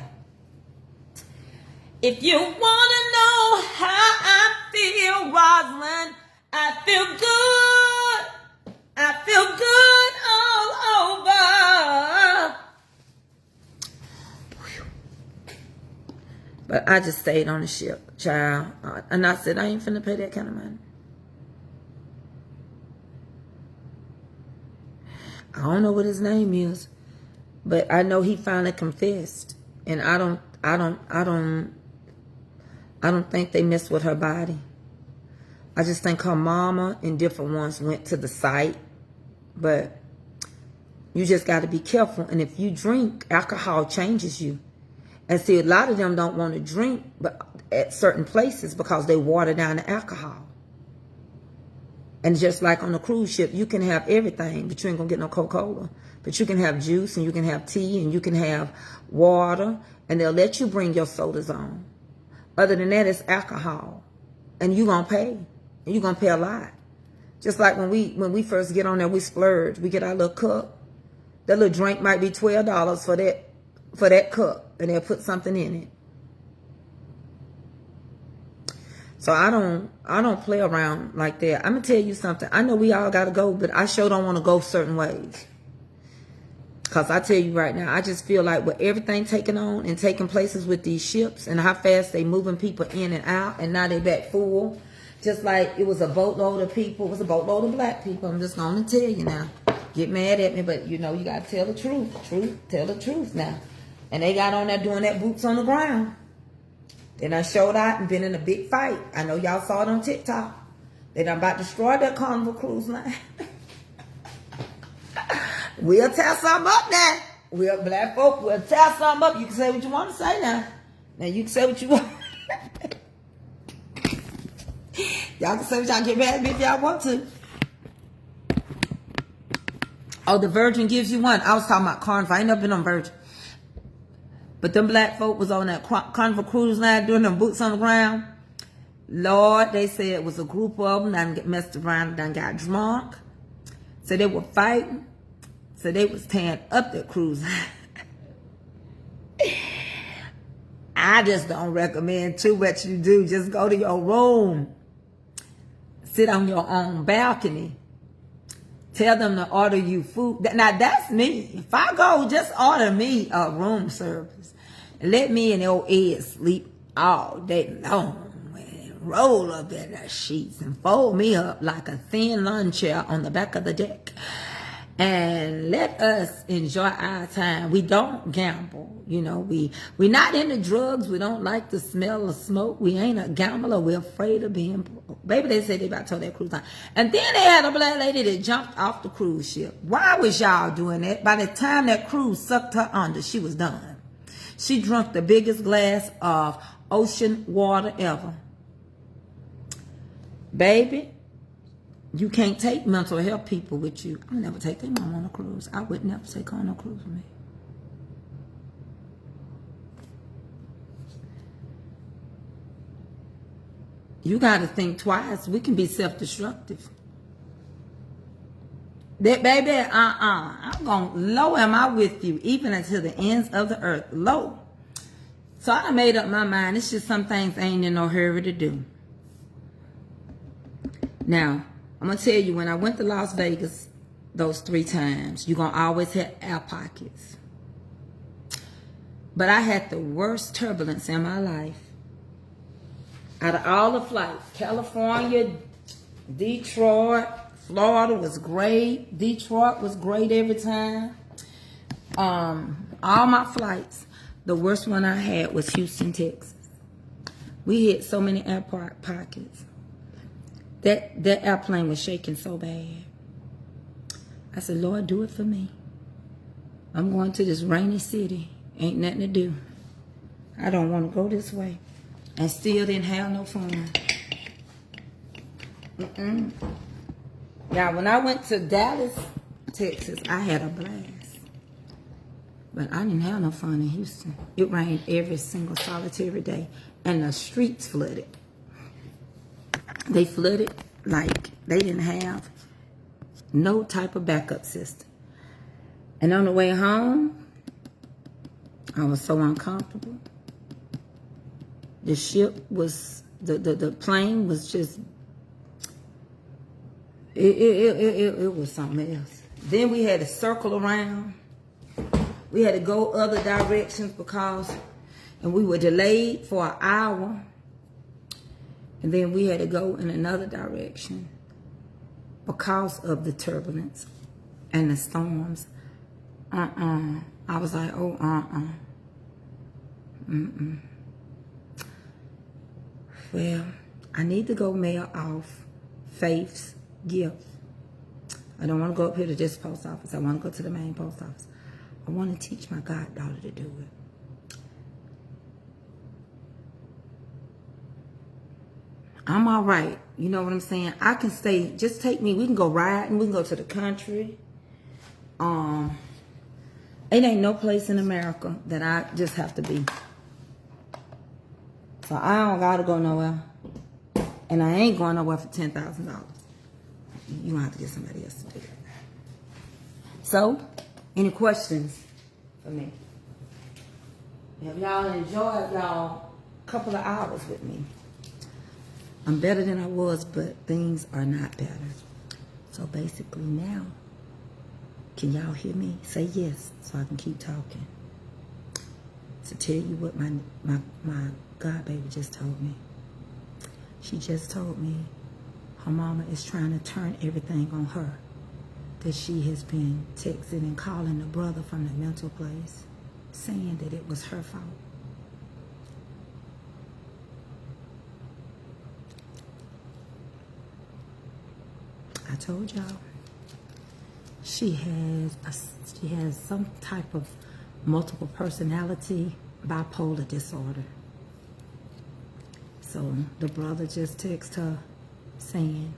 If you want to know how I feel, Rosalind, I feel good. I feel good all over. But I just stayed on the ship, child. And I said, I ain't finna pay that kind of money. I don't know what his name is, but I know he finally confessed. And I don't think they messed with her body. I just think her mama and different ones went to the site. But you just got to be careful. And if you drink, alcohol changes you. And see, a lot of them don't want to drink but at certain places because they water down the alcohol. And just like on a cruise ship, you can have everything, but you ain't going to get no Coca-Cola. But you can have juice, and you can have tea, and you can have water, and they'll let you bring your sodas on. Other than that, it's alcohol. And you're going to pay. And you're going to pay a lot. Just like when we first get on there, we splurge. We get our little cup. That little drink might be $12 for that cup. And they'll put something in it. So I don't play around like that. I'm going to tell you something. I know we all got to go, but I sure don't want to go certain ways. Because I tell you right now, I just feel like with everything taking on and taking places with these ships and how fast they moving people in and out, and now they back full. Just like it was a boatload of people. It was a boatload of black people. I'm just going to tell you now. Get mad at me, but you know, you got to tell the truth. Tell the truth now. And they got on there doing that boots on the ground. Then I showed out and been in a big fight. I know y'all saw it on TikTok. They done about destroyed that Carnival Cruise Line. We'll tear something up now. We're black folk. We'll tear something up. You can say what you want to say now. Now you can say what you want. Y'all can say what y'all get mad at me if y'all want to. Oh, the Virgin gives you one. I was talking about Carnival. I ain't never been on Virgin. But them black folk was on that Carnival Cruise Line doing them boots on the ground. Lord, they said it was a group of them that messed around and got drunk. So they were fighting. So they was tearing up that cruise line. I just don't recommend too much you do. Just go to your room. Sit on your own balcony. Tell them to order you food. Now, that's me. If I go, just order me a room service. And let me and old Ed sleep all day long. And roll up in the sheets and fold me up like a thin lawn chair on the back of the deck. And let us enjoy our time. We don't gamble. You know, we're not into drugs. We don't like the smell of smoke. We ain't a gambler. We're afraid of being broke. Baby, they said they about to tow that cruise line. And then they had a black lady that jumped off the cruise ship. Why was y'all doing that? By the time that cruise sucked her under, she was done. She drank the biggest glass of ocean water ever. Baby, you can't take mental health people with you. I would never take their mom on a cruise. I would never take her on a cruise with me. You got to think twice. We can be self-destructive. That baby, I'm going to low am I with you, even until the ends of the earth. Low. So I made up my mind. It's just some things I ain't in no hurry to do. Now, I'm going to tell you, when I went to Las Vegas those 3 times, you're going to always have air pockets. But I had the worst turbulence in my life. Out of all the flights, California, Detroit, Florida was great. Detroit was great every time. All my flights, the worst one I had was Houston, Texas. We hit so many air pockets. That airplane was shaking so bad. I said, Lord, do it for me. I'm going to this rainy city. Ain't nothing to do. I don't want to go this way. And still didn't have no fun. Now, when I went to Dallas, Texas, I had a blast. But I didn't have no fun in Houston. It rained every single solitary day. And the streets flooded. They flooded like they didn't have no type of backup system. And on the way home, I was so uncomfortable. The ship was, the plane was just, it was something else. Then we had to circle around. We had to go other directions and we were delayed for an hour. And then we had to go in another direction because of the turbulence and the storms. I was like, Well, I need to go mail off Faith's gift. I don't want to go up here to this post office. I want to go to the main post office. I want to teach my goddaughter to do it. I'm all right. You know what I'm saying? I can stay. Just take me. We can go riding. We can go to the country. It ain't no place in America that I just have to be. So I don't gotta go nowhere. And I ain't going nowhere for $10,000. You gonna have to get somebody else to do it. So, any questions for me? Have y'all enjoyed y'all couple of hours with me? I'm better than I was, but things are not better. So basically now, can y'all hear me? Say yes so I can keep talking. To tell you what my God baby just told me. She just told me her mama is trying to turn everything on her. That she has been texting and calling the brother from the mental place, saying that it was her fault. I told y'all she has some type of multiple personality bipolar disorder. So the brother just texted her saying,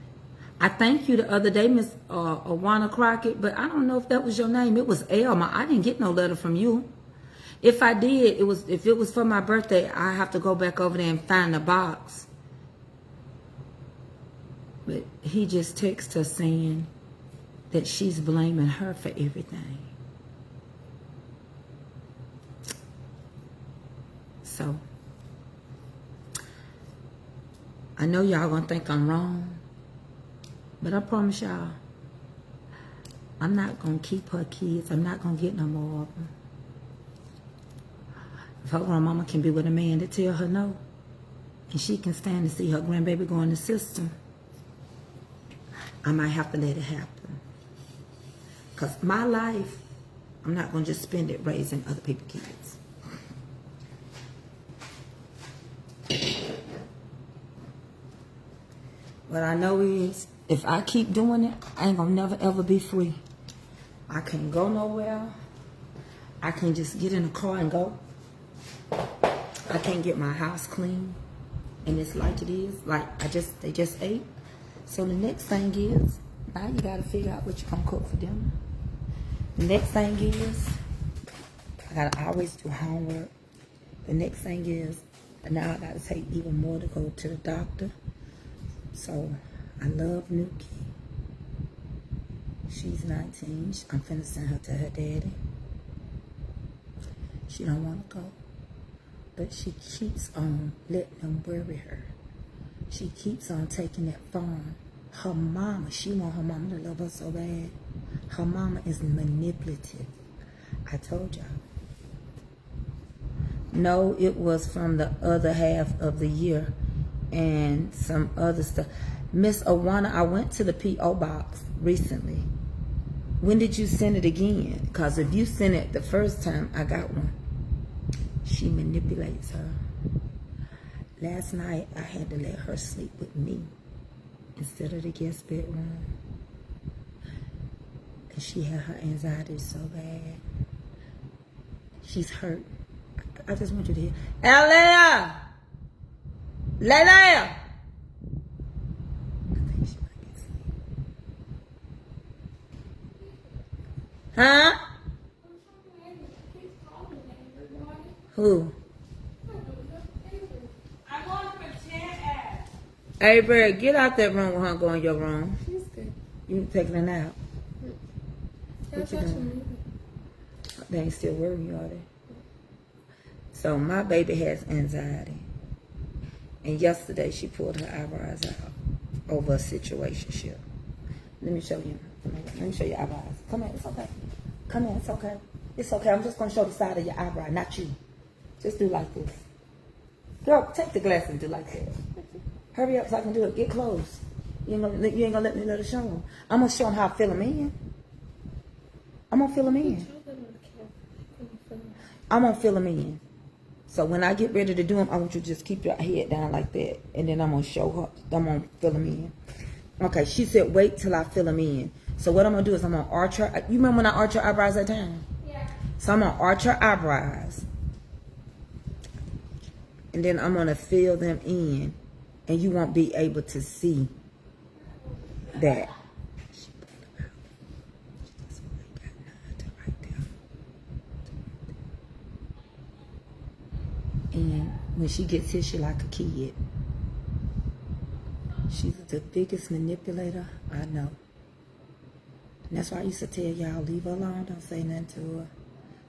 I thank you the other day, Miss Awana Crockett, but I don't know if that was your name. It was Elma. I didn't get no letter from you. If I did, if it was for my birthday, I have to go back over there and find the box. But he just texted her saying that she's blaming her for everything. So, I know y'all gonna think I'm wrong, but I promise y'all, I'm not gonna keep her kids. I'm not gonna get no more of them. If her grandmama can be with a man to tell her no, and she can stand to see her grandbaby go in the system, I might have to let it happen. Because my life, I'm not going to just spend it raising other people's kids. What I know is, if I keep doing it, I ain't going to never ever be free. I can't go nowhere. I can't just get in a car and go. I can't get my house clean. And it's like it is. Like, they just ate. So the next thing is, now you got to figure out what you're going to cook for dinner. The next thing is, I got to always do homework. The next thing is, now I got to take even more to go to the doctor. So, I love Nuki. She's 19. I'm finna send her to her daddy. She don't want to go. But she keeps on letting them worry her. She keeps on taking that phone. Her mama, she want her mama to love her so bad. Her mama is manipulative. I told y'all. No, it was from the other half of the year and some other stuff. Miss Awana, I went to the P.O. box recently. When did you send it again? Because if you sent it the first time, I got one. She manipulates her. Last night, I had to let her sleep with me instead of the guest bedroom. And she had her anxiety so bad. She's hurt. I just want you to hear. Alea! Leila! Huh? Who? Hey, Bird, get out that room with her. Go in your room. She's good. You taking a nap? Yeah, What you doing? They ain't still worrying you, are they? So my baby has anxiety. And yesterday she pulled her eyebrows out over a situationship. Let me show you. Let me show you eyebrows. Come here, it's okay. Come here, it's okay. It's okay. I'm just gonna show the side of your eyebrow, not you. Just do like this. Girl, take the glass and do like that. Hurry up so I can do it. Get close. You ain't gonna let me let her show them. I'm gonna show them how I feel them in. I'm gonna fill them in. I'm gonna fill them in. So when I get ready to do them, I want you to just keep your head down like that. And then I'm going to show her. I'm going to fill them in. Okay, she said wait till I fill them in. So what I'm going to do is I'm going to arch her. You remember when I arch your eyebrows that time? Yeah. So I'm going to arch her eyebrows. And then I'm going to fill them in. And you won't be able to see that. And when she gets here, she like a kid. She's the biggest manipulator I know. And that's why I used to tell y'all, leave her alone, don't say nothing to her.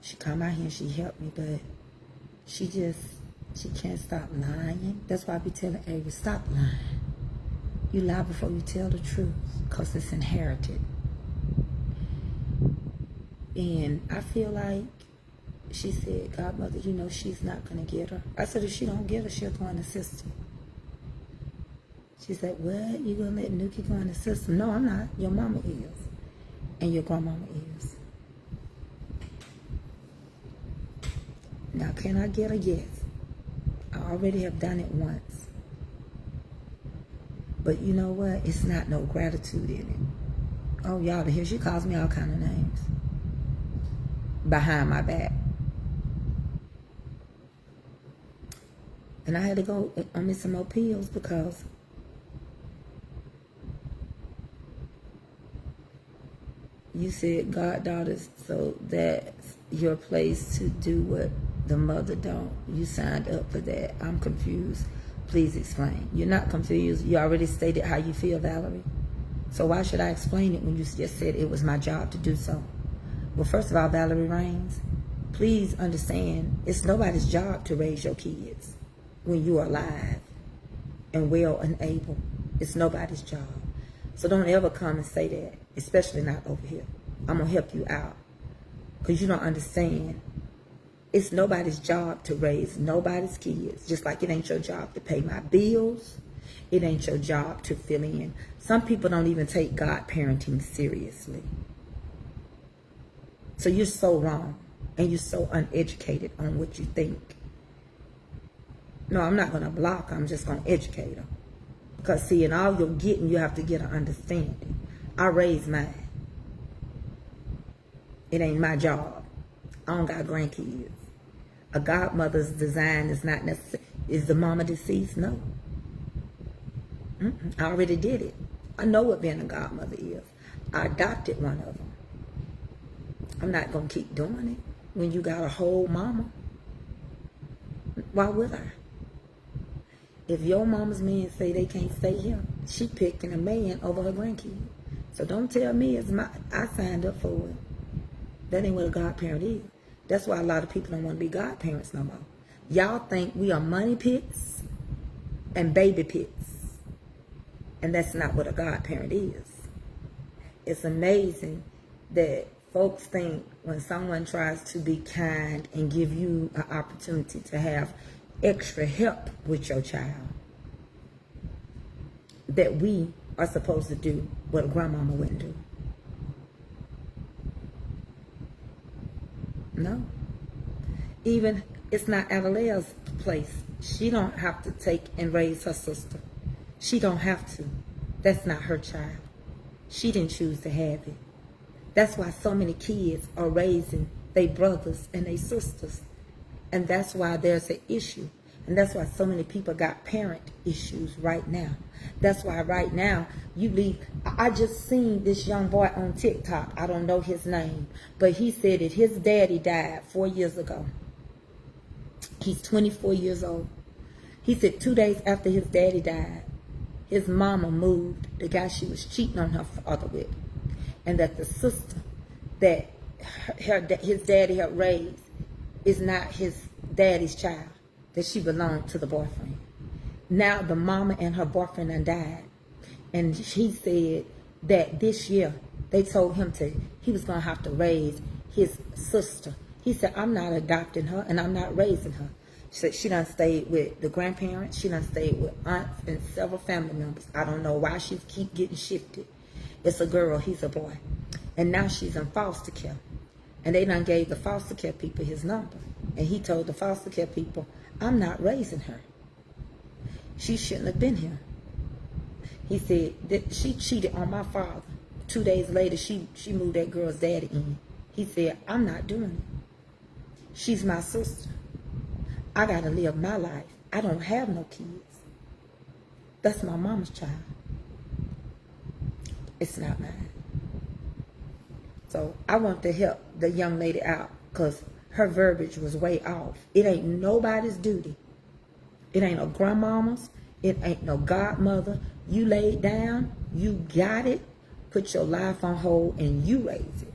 She come out here and she helped me, but she can't stop lying. That's why I be telling Avery, stop lying. You lie before you tell the truth, because it's inherited. And I feel like, she said, Godmother, you know she's not going to get her. I said, if she don't get her, she'll go in the system. She said, what? You going to let Nuki go in the system? No, I'm not. Your mama is. And your grandmama is. Now, can I get her? Yes. I already have done it once. But you know what? It's not no gratitude in it. Oh, y'all, here she calls me all kind of names. Behind my back. And I had to go on me some more pills because you said goddaughters, so that's your place to do what the mother don't. You signed up for that. I'm confused. Please explain. You're not confused. You already stated how you feel, Valerie. So why should I explain it when you just said it was my job to do so? Well, first of all, Valerie Rains, please understand, it's nobody's job to raise your kids when you are alive and well and able. It's nobody's job. So don't ever come and say that, especially not over here. I'm going to help you out because you don't understand. It's nobody's job to raise nobody's kids, just like it ain't your job to pay my bills. It ain't your job to fill in. Some people don't even take godparenting seriously. So you're so wrong, and you're so uneducated on what you think. No, I'm not going to block her. I'm just going to educate her. Because, see, in all you're getting, you have to get an understanding. I raised mine. It ain't my job. I don't got grandkids. A godmother's design is not necessary. Is the mama deceased? No. I already did it. I know what being a godmother is. I adopted one of them. I'm not going to keep doing it when you got a whole mama. Why would I? If your mama's man say they can't stay here, she picking a man over her grandkid. So don't tell me I signed up for it. That ain't what a godparent is. That's why a lot of people don't want to be godparents no more. Y'all think we are money pits and baby pits. And that's not what a godparent is. It's amazing that folks think when someone tries to be kind and give you an opportunity to have extra help with your child, that we are supposed to do what a grandmama wouldn't do. No. Even, it's not Adela's place. She don't have to take and raise her sister. She don't have to. That's not her child. She didn't choose to have it. That's why so many kids are raising they brothers and they sisters. And that's why there's an issue. And that's why so many people got parent issues right now. That's why right now you leave. I just seen this young boy on TikTok. I don't know his name, but he said that his daddy died 4 years ago. He's 24 years old. He said 2 days after his daddy died, his mama moved the guy she was cheating on her father with. And that the sister that his daddy had raised is not his daddy's child, that she belonged to the boyfriend. Now the mama and her boyfriend had died. And he said that this year they told him he was going to have to raise his sister. He said, I'm not adopting her and I'm not raising her. She said she done stayed with the grandparents. She done stayed with aunts and several family members. I don't know why she keep getting shifted. It's a girl, he's a boy. And now she's in foster care. And they done gave the foster care people his number. And he told the foster care people, I'm not raising her. She shouldn't have been here. He said that she cheated on my father. 2 days later, she moved that girl's daddy in. He said, I'm not doing it. She's my sister. I got to live my life. I don't have no kids. That's my mama's child. It's not mine. So I want to help the young lady out because her verbiage was way off. It ain't nobody's duty. It ain't no grandmama's. It ain't no godmother. You laid down. You got it. Put your life on hold and you raise it.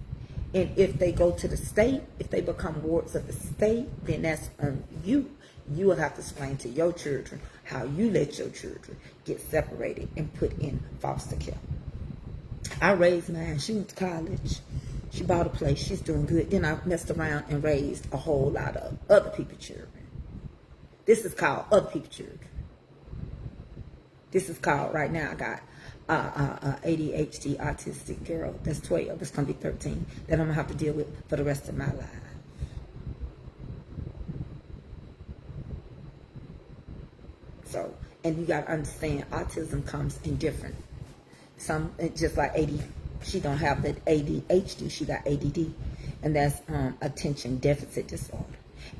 And if they go to the state, if they become wards of the state, then that's on you. You will have to explain to your children how you let your children get separated and put in foster care. I raised mine. She went to college. She bought a place. She's doing good. Then I messed around and raised a whole lot of other people's children. This is called other people's children. This is called, right now I got ADHD autistic girl. That's 12. It's going to be 13. That I'm going to have to deal with for the rest of my life. So, and you got to understand, autism comes in different. Some, just like AD, she don't have the ADHD, she got ADD. And that's attention deficit disorder.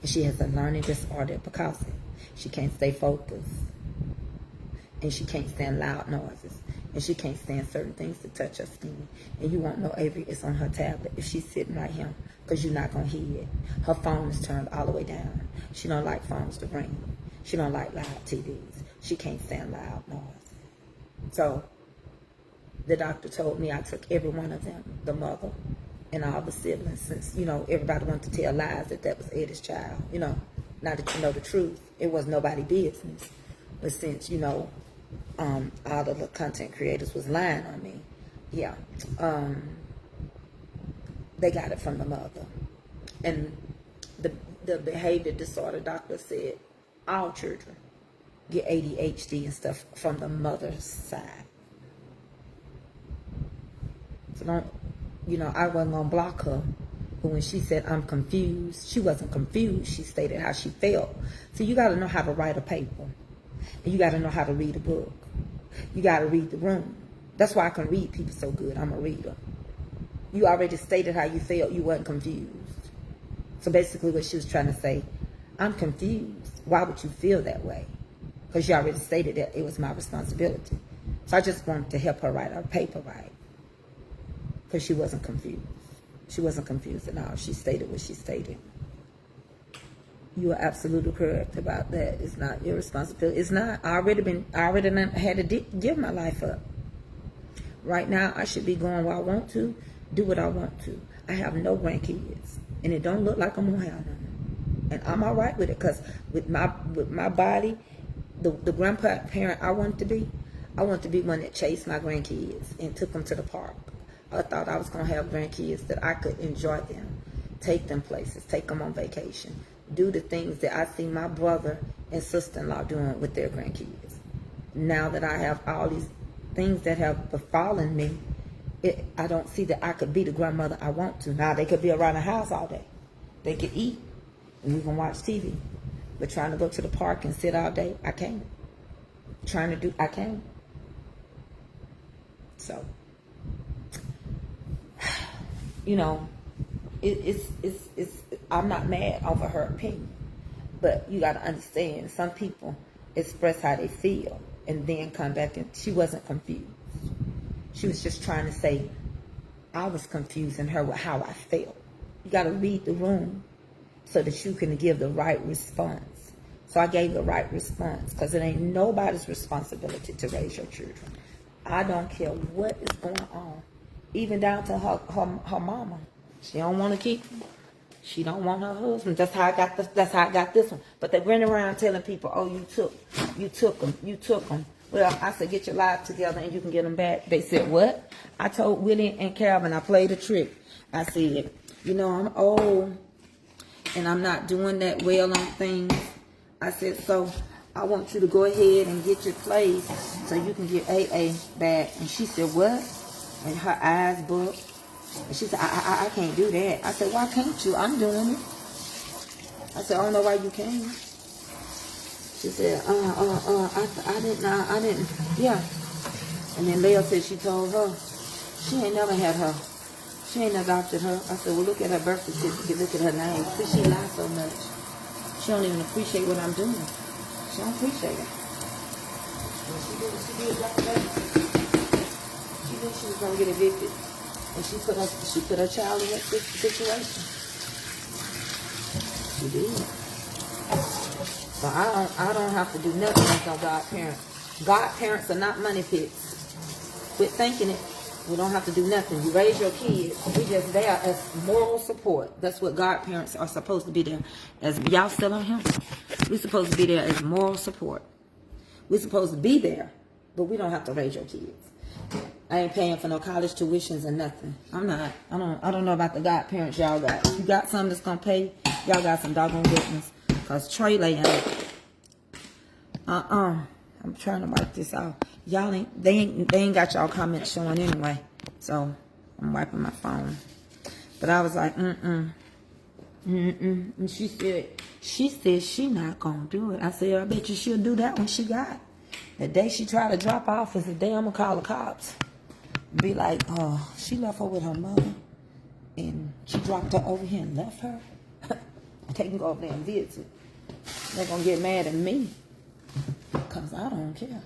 And she has a learning disorder because of it. She can't stay focused. And she can't stand loud noises. And she can't stand certain things to touch her skin. And you won't know Avery is on her tablet if she's sitting right here, because you're not going to hear it. Her phone is turned all the way down. She don't like phones to ring. She don't like loud TVs. She can't stand loud noise. So the doctor told me I took every one of them, the mother and all the siblings, since, you know, everybody wanted to tell lies that was Eddie's child. You know, now that you know the truth, it was nobody's business. But since, you know, all of the content creators was lying on me, yeah, they got it from the mother. And the behavior disorder doctor said all children get ADHD and stuff from the mother's side. So don't, you know, I wasn't going to block her. But when she said, I'm confused, she wasn't confused. She stated how she felt. So you got to know how to write a paper. And you got to know how to read a book. You got to read the room. That's why I can read people so good. I'm a reader. You already stated how you felt. You weren't confused. So basically what she was trying to say, I'm confused. Why would you feel that way? Because you already stated that it was my responsibility. So I just wanted to help her write her paper right. Because she wasn't confused. She wasn't confused at all. She stated what she stated. You are absolutely correct about that. It's not your responsibility. It's not. I already had to give my life up. Right now, I should be going where I want to, do what I want to. I have no grandkids, and it don't look like I'm gonna have none. And I'm all right with it, because with my body, the grandparent I want to be one that chased my grandkids and took them to the park. I thought I was gonna have grandkids that I could enjoy them, take them places, take them on vacation, do the things that I see my brother and sister-in-law doing with their grandkids. Now that I have all these things that have befallen me, I don't see that I could be the grandmother I want to. Now, they could be around the house all day. They could eat, and we can watch TV. But trying to go to the park and sit all day, I can't. I can't. So, you know, I'm not mad over her opinion, but you got to understand, some people express how they feel and then come back, and she wasn't confused. She was just trying to say, I was confusing her with how I felt. You got to read the room so that you can give the right response. So I gave the right response, because it ain't nobody's responsibility to raise your children. I don't care what is going on, even down to her mama. She don't want to keep them. She don't want her husband. That's how I got this. That's how I got this one. But they went around telling people, "Oh, you took them." Well, I said, get your life together and you can get them back. They said, what? I told Willie and Calvin, I played a trick. I said, you know, I'm old and I'm not doing that well on things. I said, so I want you to go ahead and get your place so you can get AA back. And she said, what? And her eyes bugged. And she said, I can't do that. I said, why can't you? I'm doing it. I said, I don't know why you can't. She said, I didn't, yeah. And then Leah said she told her, she ain't never had her. She ain't adopted her. I said, well, look at her birth certificate, look at her name. See, she lies so much. She don't even appreciate what I'm doing. She don't appreciate it. She did yesterday. She knew she was gonna get evicted, and she put her child in that situation. She did. So I don't have to do nothing as no godparent. Godparents are not money pits. Quit thinking it. We don't have to do nothing. You raise your kids. We just there as moral support. That's what godparents are supposed to be there. As y'all still on here, we're supposed to be there as moral support. We're supposed to be there, but we don't have to raise your kids. I ain't paying for no college tuitions or nothing. I'm not. I don't know about the godparents y'all got. If you got some that's gonna pay, y'all got some doggone goodness. Cause Trey laying I'm trying to wipe this out. Y'all they ain't got y'all comments showing anyway. So I'm wiping my phone. But I was like, And she said she not gonna do it. I said, I bet you she'll do that when she got it. The day she tried to drop off is the day I'm gonna call the cops. Be like, oh, she left her with her mother and she dropped her over here and left her. They can go over there and visit. They're going to get mad at me. Because I don't care.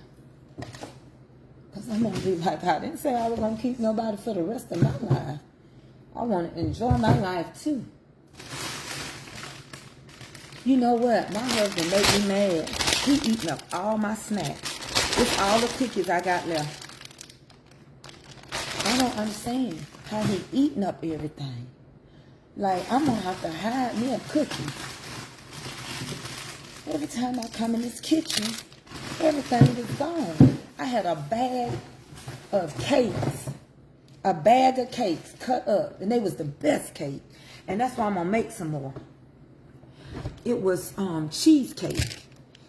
Because I'm going to be like, I didn't say I was going to keep nobody for the rest of my life. I want to enjoy my life too. You know what? My husband made me mad. He eating up all my snacks. It's all the cookies I got left. I don't understand how he eating up everything. Like, I'm going to have to hide me a cookie. Every time I come in this kitchen, everything is gone. I had a bag of cakes. A bag of cakes cut up. And they was the best cake. And that's why I'm going to make some more. It was cheesecake.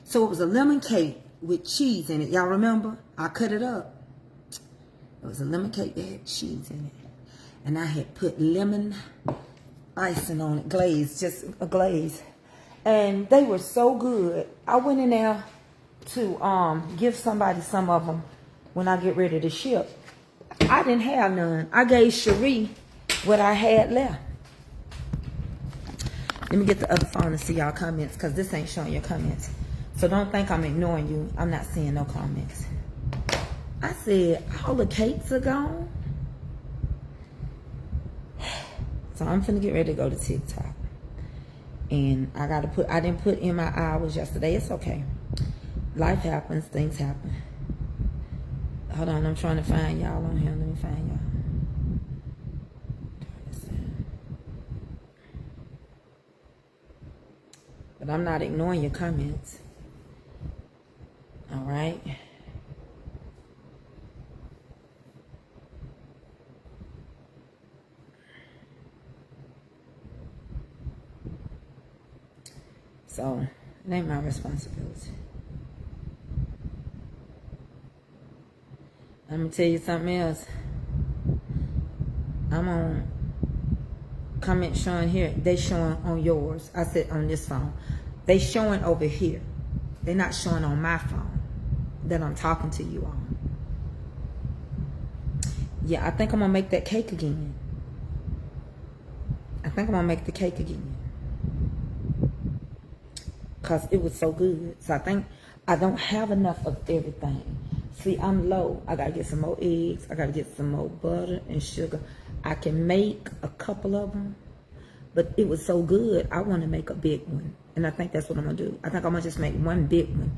So it was a lemon cake with cheese in it. Y'all remember? I cut it up. It was a lemon cake that had cheese in it. And I had put lemon icing on it, glaze, just a glaze. And they were so good. I went in there to give somebody some of them when I get ready to ship. I didn't have none. I gave Cherie what I had left. Let me get the other phone and see y'all comments, because this ain't showing your comments. So don't think I'm ignoring you. I'm not seeing no comments. I said, all the cakes are gone. So I'm finna get ready to go to TikTok. And I didn't put in my hours yesterday. It's okay. Life happens, things happen. Hold on, I'm trying to find y'all on here. Let me find y'all. But I'm not ignoring your comments. All right. So, it ain't my responsibility. Let me tell you something else. I'm on comment showing here. They showing on yours. I said on this phone. They showing over here. They're not showing on my phone that I'm talking to you on. Yeah, I think I'm going to make that cake again. I think I'm gonna make the cake again. Because it was so good. So I think I don't have enough of everything. See, I'm low. I gotta get some more eggs. I gotta get some more butter and sugar. I can make a couple of them, but it was so good, I want to make a big one. And I think that's what I'm gonna do. I think I'm gonna just make one big one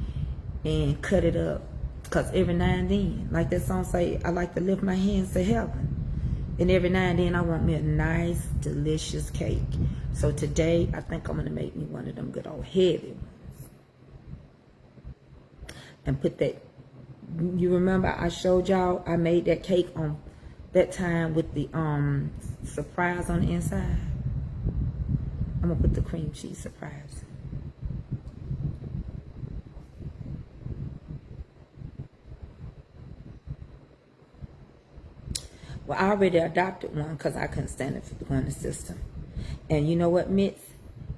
and cut it up. Because every now and then, like that song say, I like to lift my hands to heaven. And every now and then, I want me a nice, delicious cake. So today, I think I'm going to make me one of them good old heavy ones. And put that, you remember I showed y'all, I made that cake on that time with the surprise on the inside. I'm going to put the cream cheese surprise. Well, I already adopted one because I couldn't stand it for going to the system. And you know what, Mitz?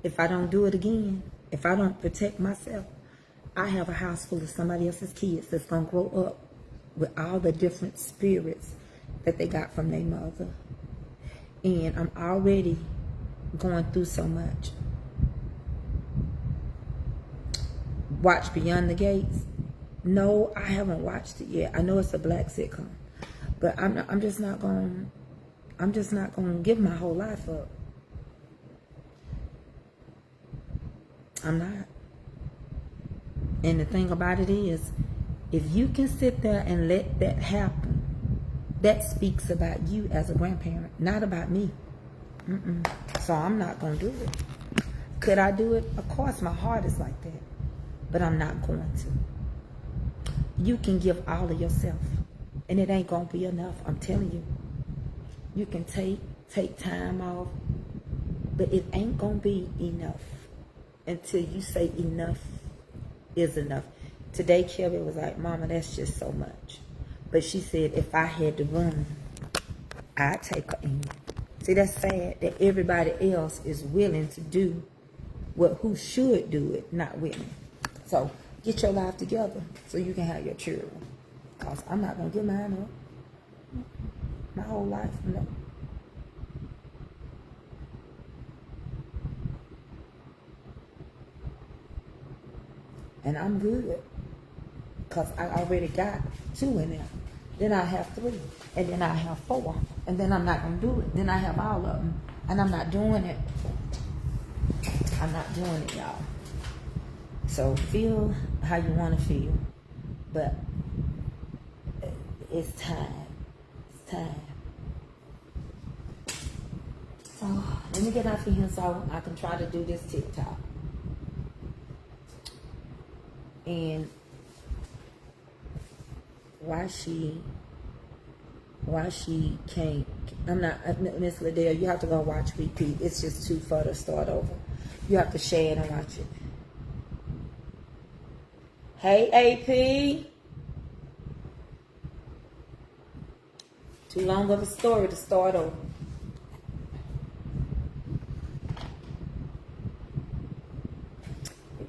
If I don't do it again, if I don't protect myself, I have a house full of somebody else's kids that's going to grow up with all the different spirits that they got from their mother. And I'm already going through so much. Watch Beyond the Gates? No, I haven't watched it yet. I know it's a black sitcom. But I'm just not going to give my whole life up. I'm not. And the thing about it is, if you can sit there and let that happen, that speaks about you as a grandparent, not about me. So I'm not going to do it. Could I do it? Of course, my heart is like that. But I'm not going to. You can give all of yourself. And it ain't going to be enough, I'm telling you. You can take time off, but it ain't going to be enough until you say enough is enough. Today, Kelly was like, Mama, that's just so much. But she said, if I had to run, I'd take her in. See, that's sad that everybody else is willing to do who should do it, not women. So get your life together so you can have your children. Because I'm not going to give mine up. My whole life, no. And I'm good. Because I already got 2 in there. Then I have 3. And then I have 4. And then I'm not going to do it. Then I have all of them. And I'm not doing it. I'm not doing it, y'all. So feel how you want to feel. But it's time. It's time. So let me get off of here so I can try to do this TikTok. And why she can't, I'm not, Miss Liddell, you have to go watch repeat. It's just too far to start over. You have to share it and watch it. Hey, AP. Too long of a story to start over.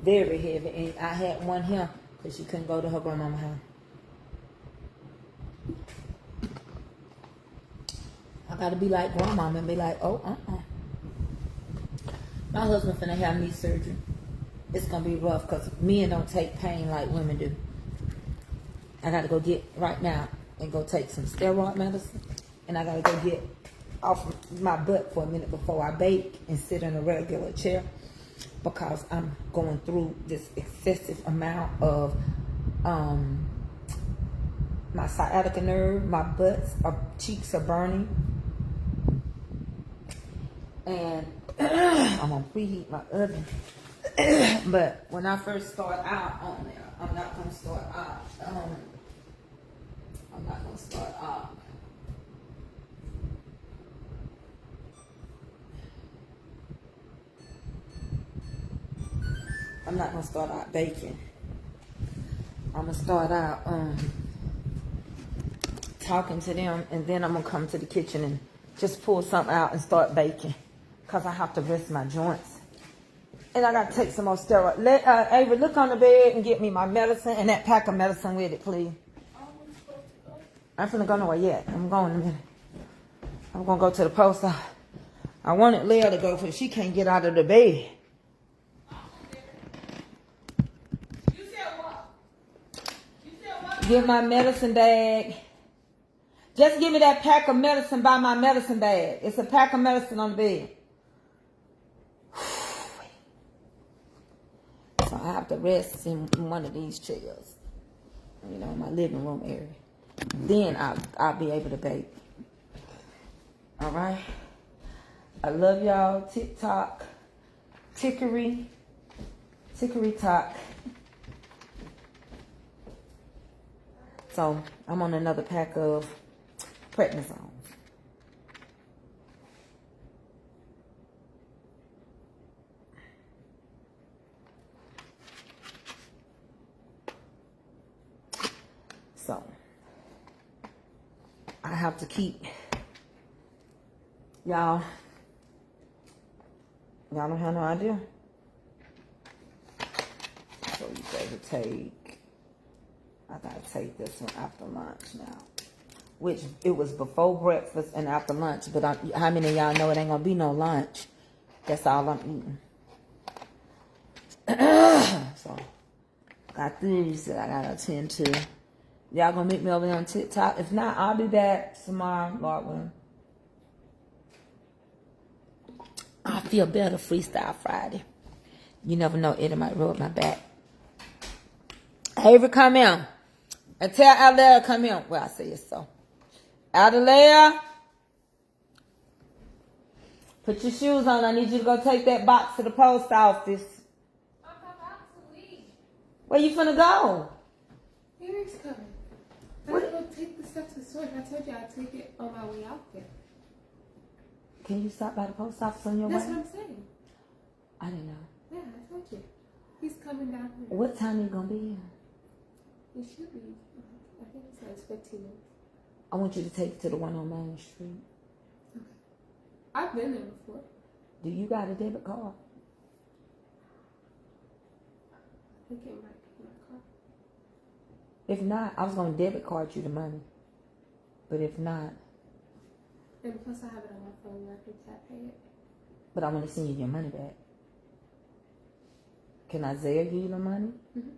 Very heavy. And I had one here because she couldn't go to her grandmama's house. I gotta be like grandmama and be like, My husband finna have knee surgery. It's gonna be rough because men don't take pain like women do. I gotta go get right now and go take some steroid medicine, and I gotta go get off my butt for a minute before I bake and sit in a regular chair because I'm going through this excessive amount of my sciatica nerve, my cheeks are burning, and I'm gonna preheat my oven. But when I first start out on there, I'm not gonna start out. I'm not gonna start out. I'm not gonna start out baking. I'm gonna start out talking to them, and then I'm gonna come to the kitchen and just pull something out and start baking, cause I have to rest my joints, and I gotta take some more steroid. Ava, look on the bed and get me my medicine and that pack of medicine with it, please. I'm finna go nowhere yet. I'm going in a minute. I'm gonna go to the post office. I wanted Leah to go for she can't get out of the bed. You said what? You said what? Get my medicine bag. Just give me that pack of medicine by my medicine bag. It's a pack of medicine on the bed. So I have to rest in one of these chairs. You know, in my living room area. Then I'll be able to bake. All right. I love y'all. TikTok. Tickery talk. So I'm on another pack of prednisone. So I have to keep y'all don't have no idea. So you gotta I gotta take this one after lunch now. Which it was before breakfast and after lunch, but how many of y'all know it ain't gonna be no lunch? That's all I'm eating. So got things that I gotta attend to. Y'all gonna meet me over there on TikTok? If not, I'll be back tomorrow, Lord willing. I feel better Freestyle Friday. You never know, it might rub my back. Avery, come in. And tell Adelaide to come in. Well, I say it so. Adelaide, put your shoes on. I need you to go take that box to the post office. I'm about to leave. Where you finna go? Eric's coming. I'm gonna go take the stuff to the store. I told you I'd take it on my way out there. Can you stop by the post office on your That's way? what I'm saying. I didn't know. Yeah, I told you. He's coming down here. What time you gonna be here? He should be. I think it says 15 minutes. I want you to take it to the one on Main Street. Okay. I've been there before. Do you got a debit card? I think it might be my car. If not, I was gonna debit card you the money. But if not, And plus I have it on my phone where I can tap pay it. but I want to send you your money back. Can I Zelle you the money? Mm-hmm.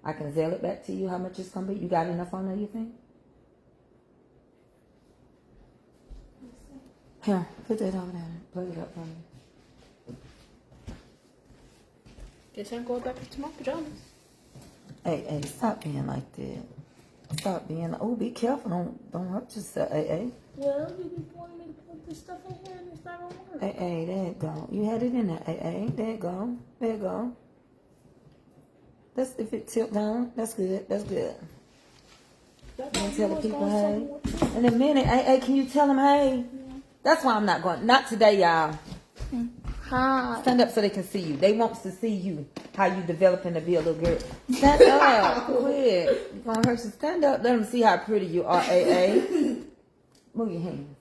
I can Zelle it back to you how much it's gonna be. You got enough on there, you think? Here, put that over there. Plug it up for me. Guess I'm going back into my pajamas. Hey, stop being like that. Stop being. Oh, be careful. Don't hurt yourself. Hey. Well, you be wanting me to put this stuff in here and it's not gonna work. Hey, there it go. You had it in there. Hey, there it go. There it go. That's if it tilt down. That's good. That's good. You gonna tell the people hey. In a minute. Hey, can you tell them hey? Yeah. That's why I'm not going. Not today, y'all. Hi. Stand up so they can see you. They want to see you. How you developing to be a little girl. Stand up. Quick. You're gonna hurt you. Stand up. Let them see how pretty you are, Move your hands.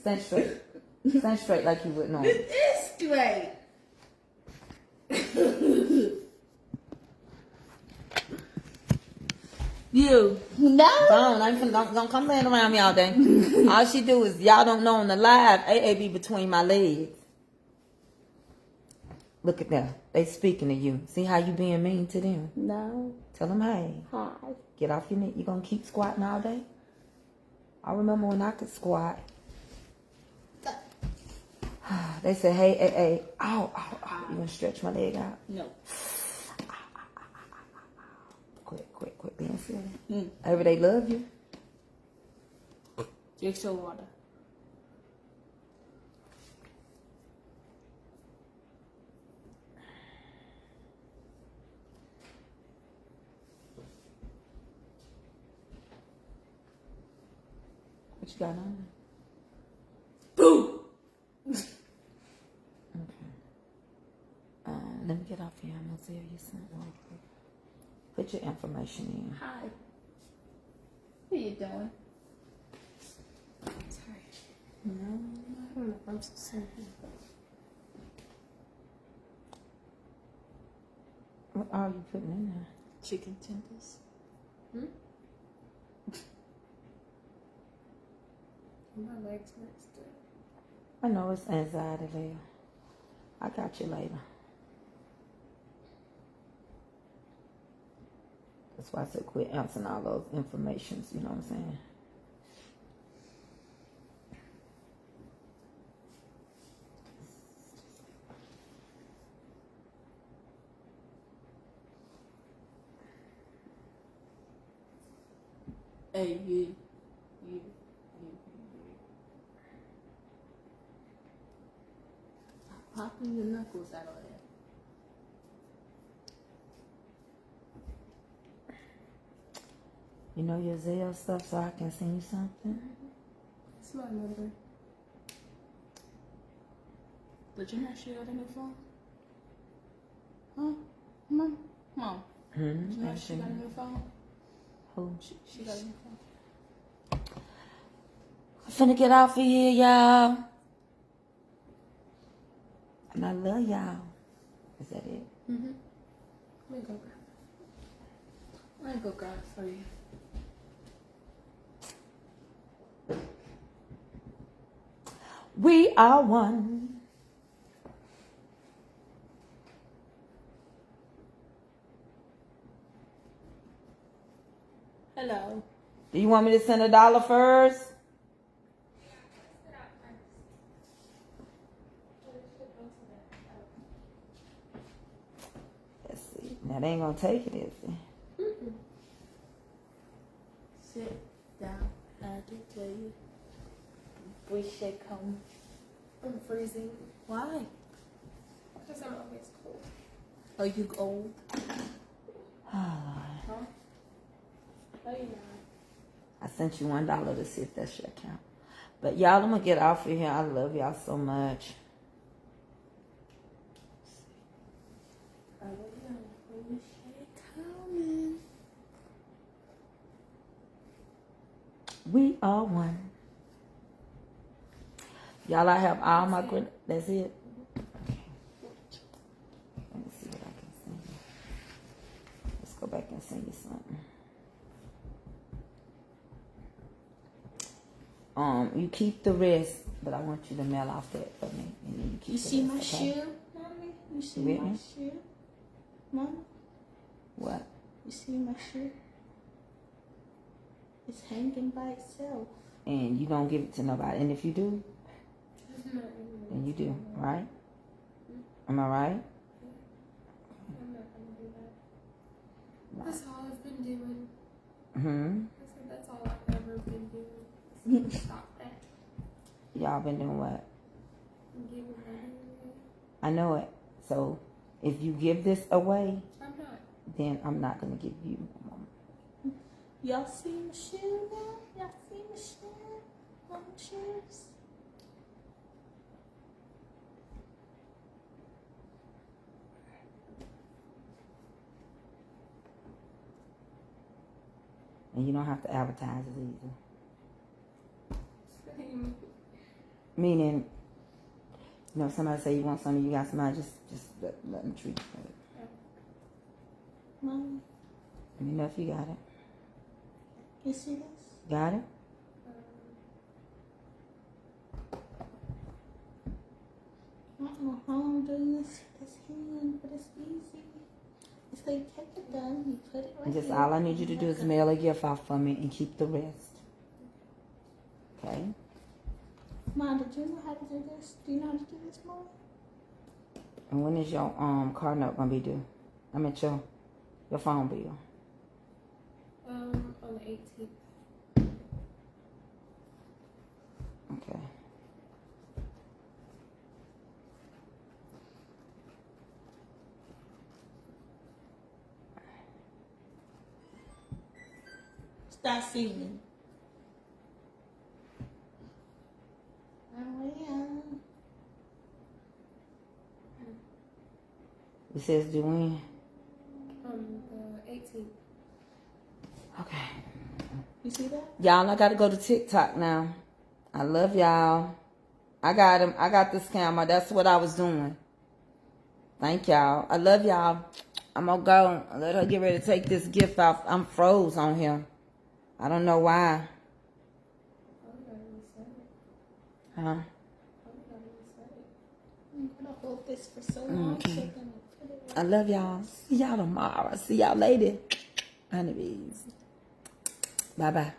Stand straight. Stand straight like you would normally. It's straight. You. No. Don't come laying around me all day. All she do is, y'all don't know on the live, be between my legs. Look at that. They speaking to you. See how you being mean to them? No. Tell them, hey. Hi. Get off your knee. You gonna keep squatting all day? I remember when I could squat. They said, hey. Ow. You gonna stretch my leg out? No. Quit being silly. Every day love you. Drink some water. What you got on? Boom. Okay. Let me get off here. I'm gonna tell you something real quick. Put your information in. Hi. What are you doing? Sorry. No, I don't know if I'm so sorry. What are you putting in there? Chicken tenders. My legs hurt still. I know it's anxiety later. I got you later. That's why I said quit answering all those informations, you know what I'm saying? Hey, you. Popping your knuckles out of there. You know your Zelle stuff so I can send you something? It's my number. But you know she got a new phone? Huh? Mom? Did you know she got a new phone? Who? She got a new phone. I'm finna get off of here, y'all. And I love y'all. Is that it? Mm-hmm. Let me go grab it. I'll go grab it for you. We are one. Hello. Do you want me to send $1 first? Let's see. Now they ain't gonna take it, is it? Sit down. I do tell you. We should come. I'm freezing. Why? Because I'm always cold. Are you old? Oh, Lord. Huh? No, you're not. I sent you $1 to see if that's your account. But y'all, I'm gonna get off of here. I love y'all so much. I don't know. We should come. We are one. Y'all, I have all my good. That's it. Okay. Let me see what I can send you. Let's go back and send you something. You keep the rest, but I want you to mail off that for me, and then you keep. You the see rest, my okay? shoe, Mommy? You see With my me? shoe? Mom? What? You see my shoe? It's hanging by itself. And you don't give it to nobody, and if you do, No, then you do, right? Am I right? I'm not going to do that. That's all I've been doing. Hmm. I said that's all I've ever been doing. Stop that. Y'all been doing what? I'm giving money away. I know it. So if you give this away, I'm not. then I'm not gonna give you. Y'all see my shoe now? Y'all see my shoe? Mama shoes? And you don't have to advertise it either. Same. Meaning, you know, if somebody say you want something, you got somebody, just let them treat you. Mommy, Let me know if you got it. you see this? Got it? I don't know how I'm doing this with this hand, but it's easy. It's like take it done, you put it right And just here. all I need you to do is mail a gift off for me and keep the rest. Okay? Mom, did you know how to do this? Do you know how to do this, Mom? And when is your car note gonna be due? I mean your phone bill. On the 18th. Okay. Stop singing. Oh, yeah. It says due when? On the 18th. Okay. You see that? Y'all, I gotta go to TikTok now. I love y'all. I got him. I got this camera. That's what I was doing. Thank y'all. I love y'all. I'm gonna go. Let her get ready to take this gift off. I'm froze on here. I don't know why. Huh? I'm gonna hold this for so long. Okay. So I'm gonna put it I love y'all. See y'all tomorrow. See y'all later. Honeybees. Bye-bye.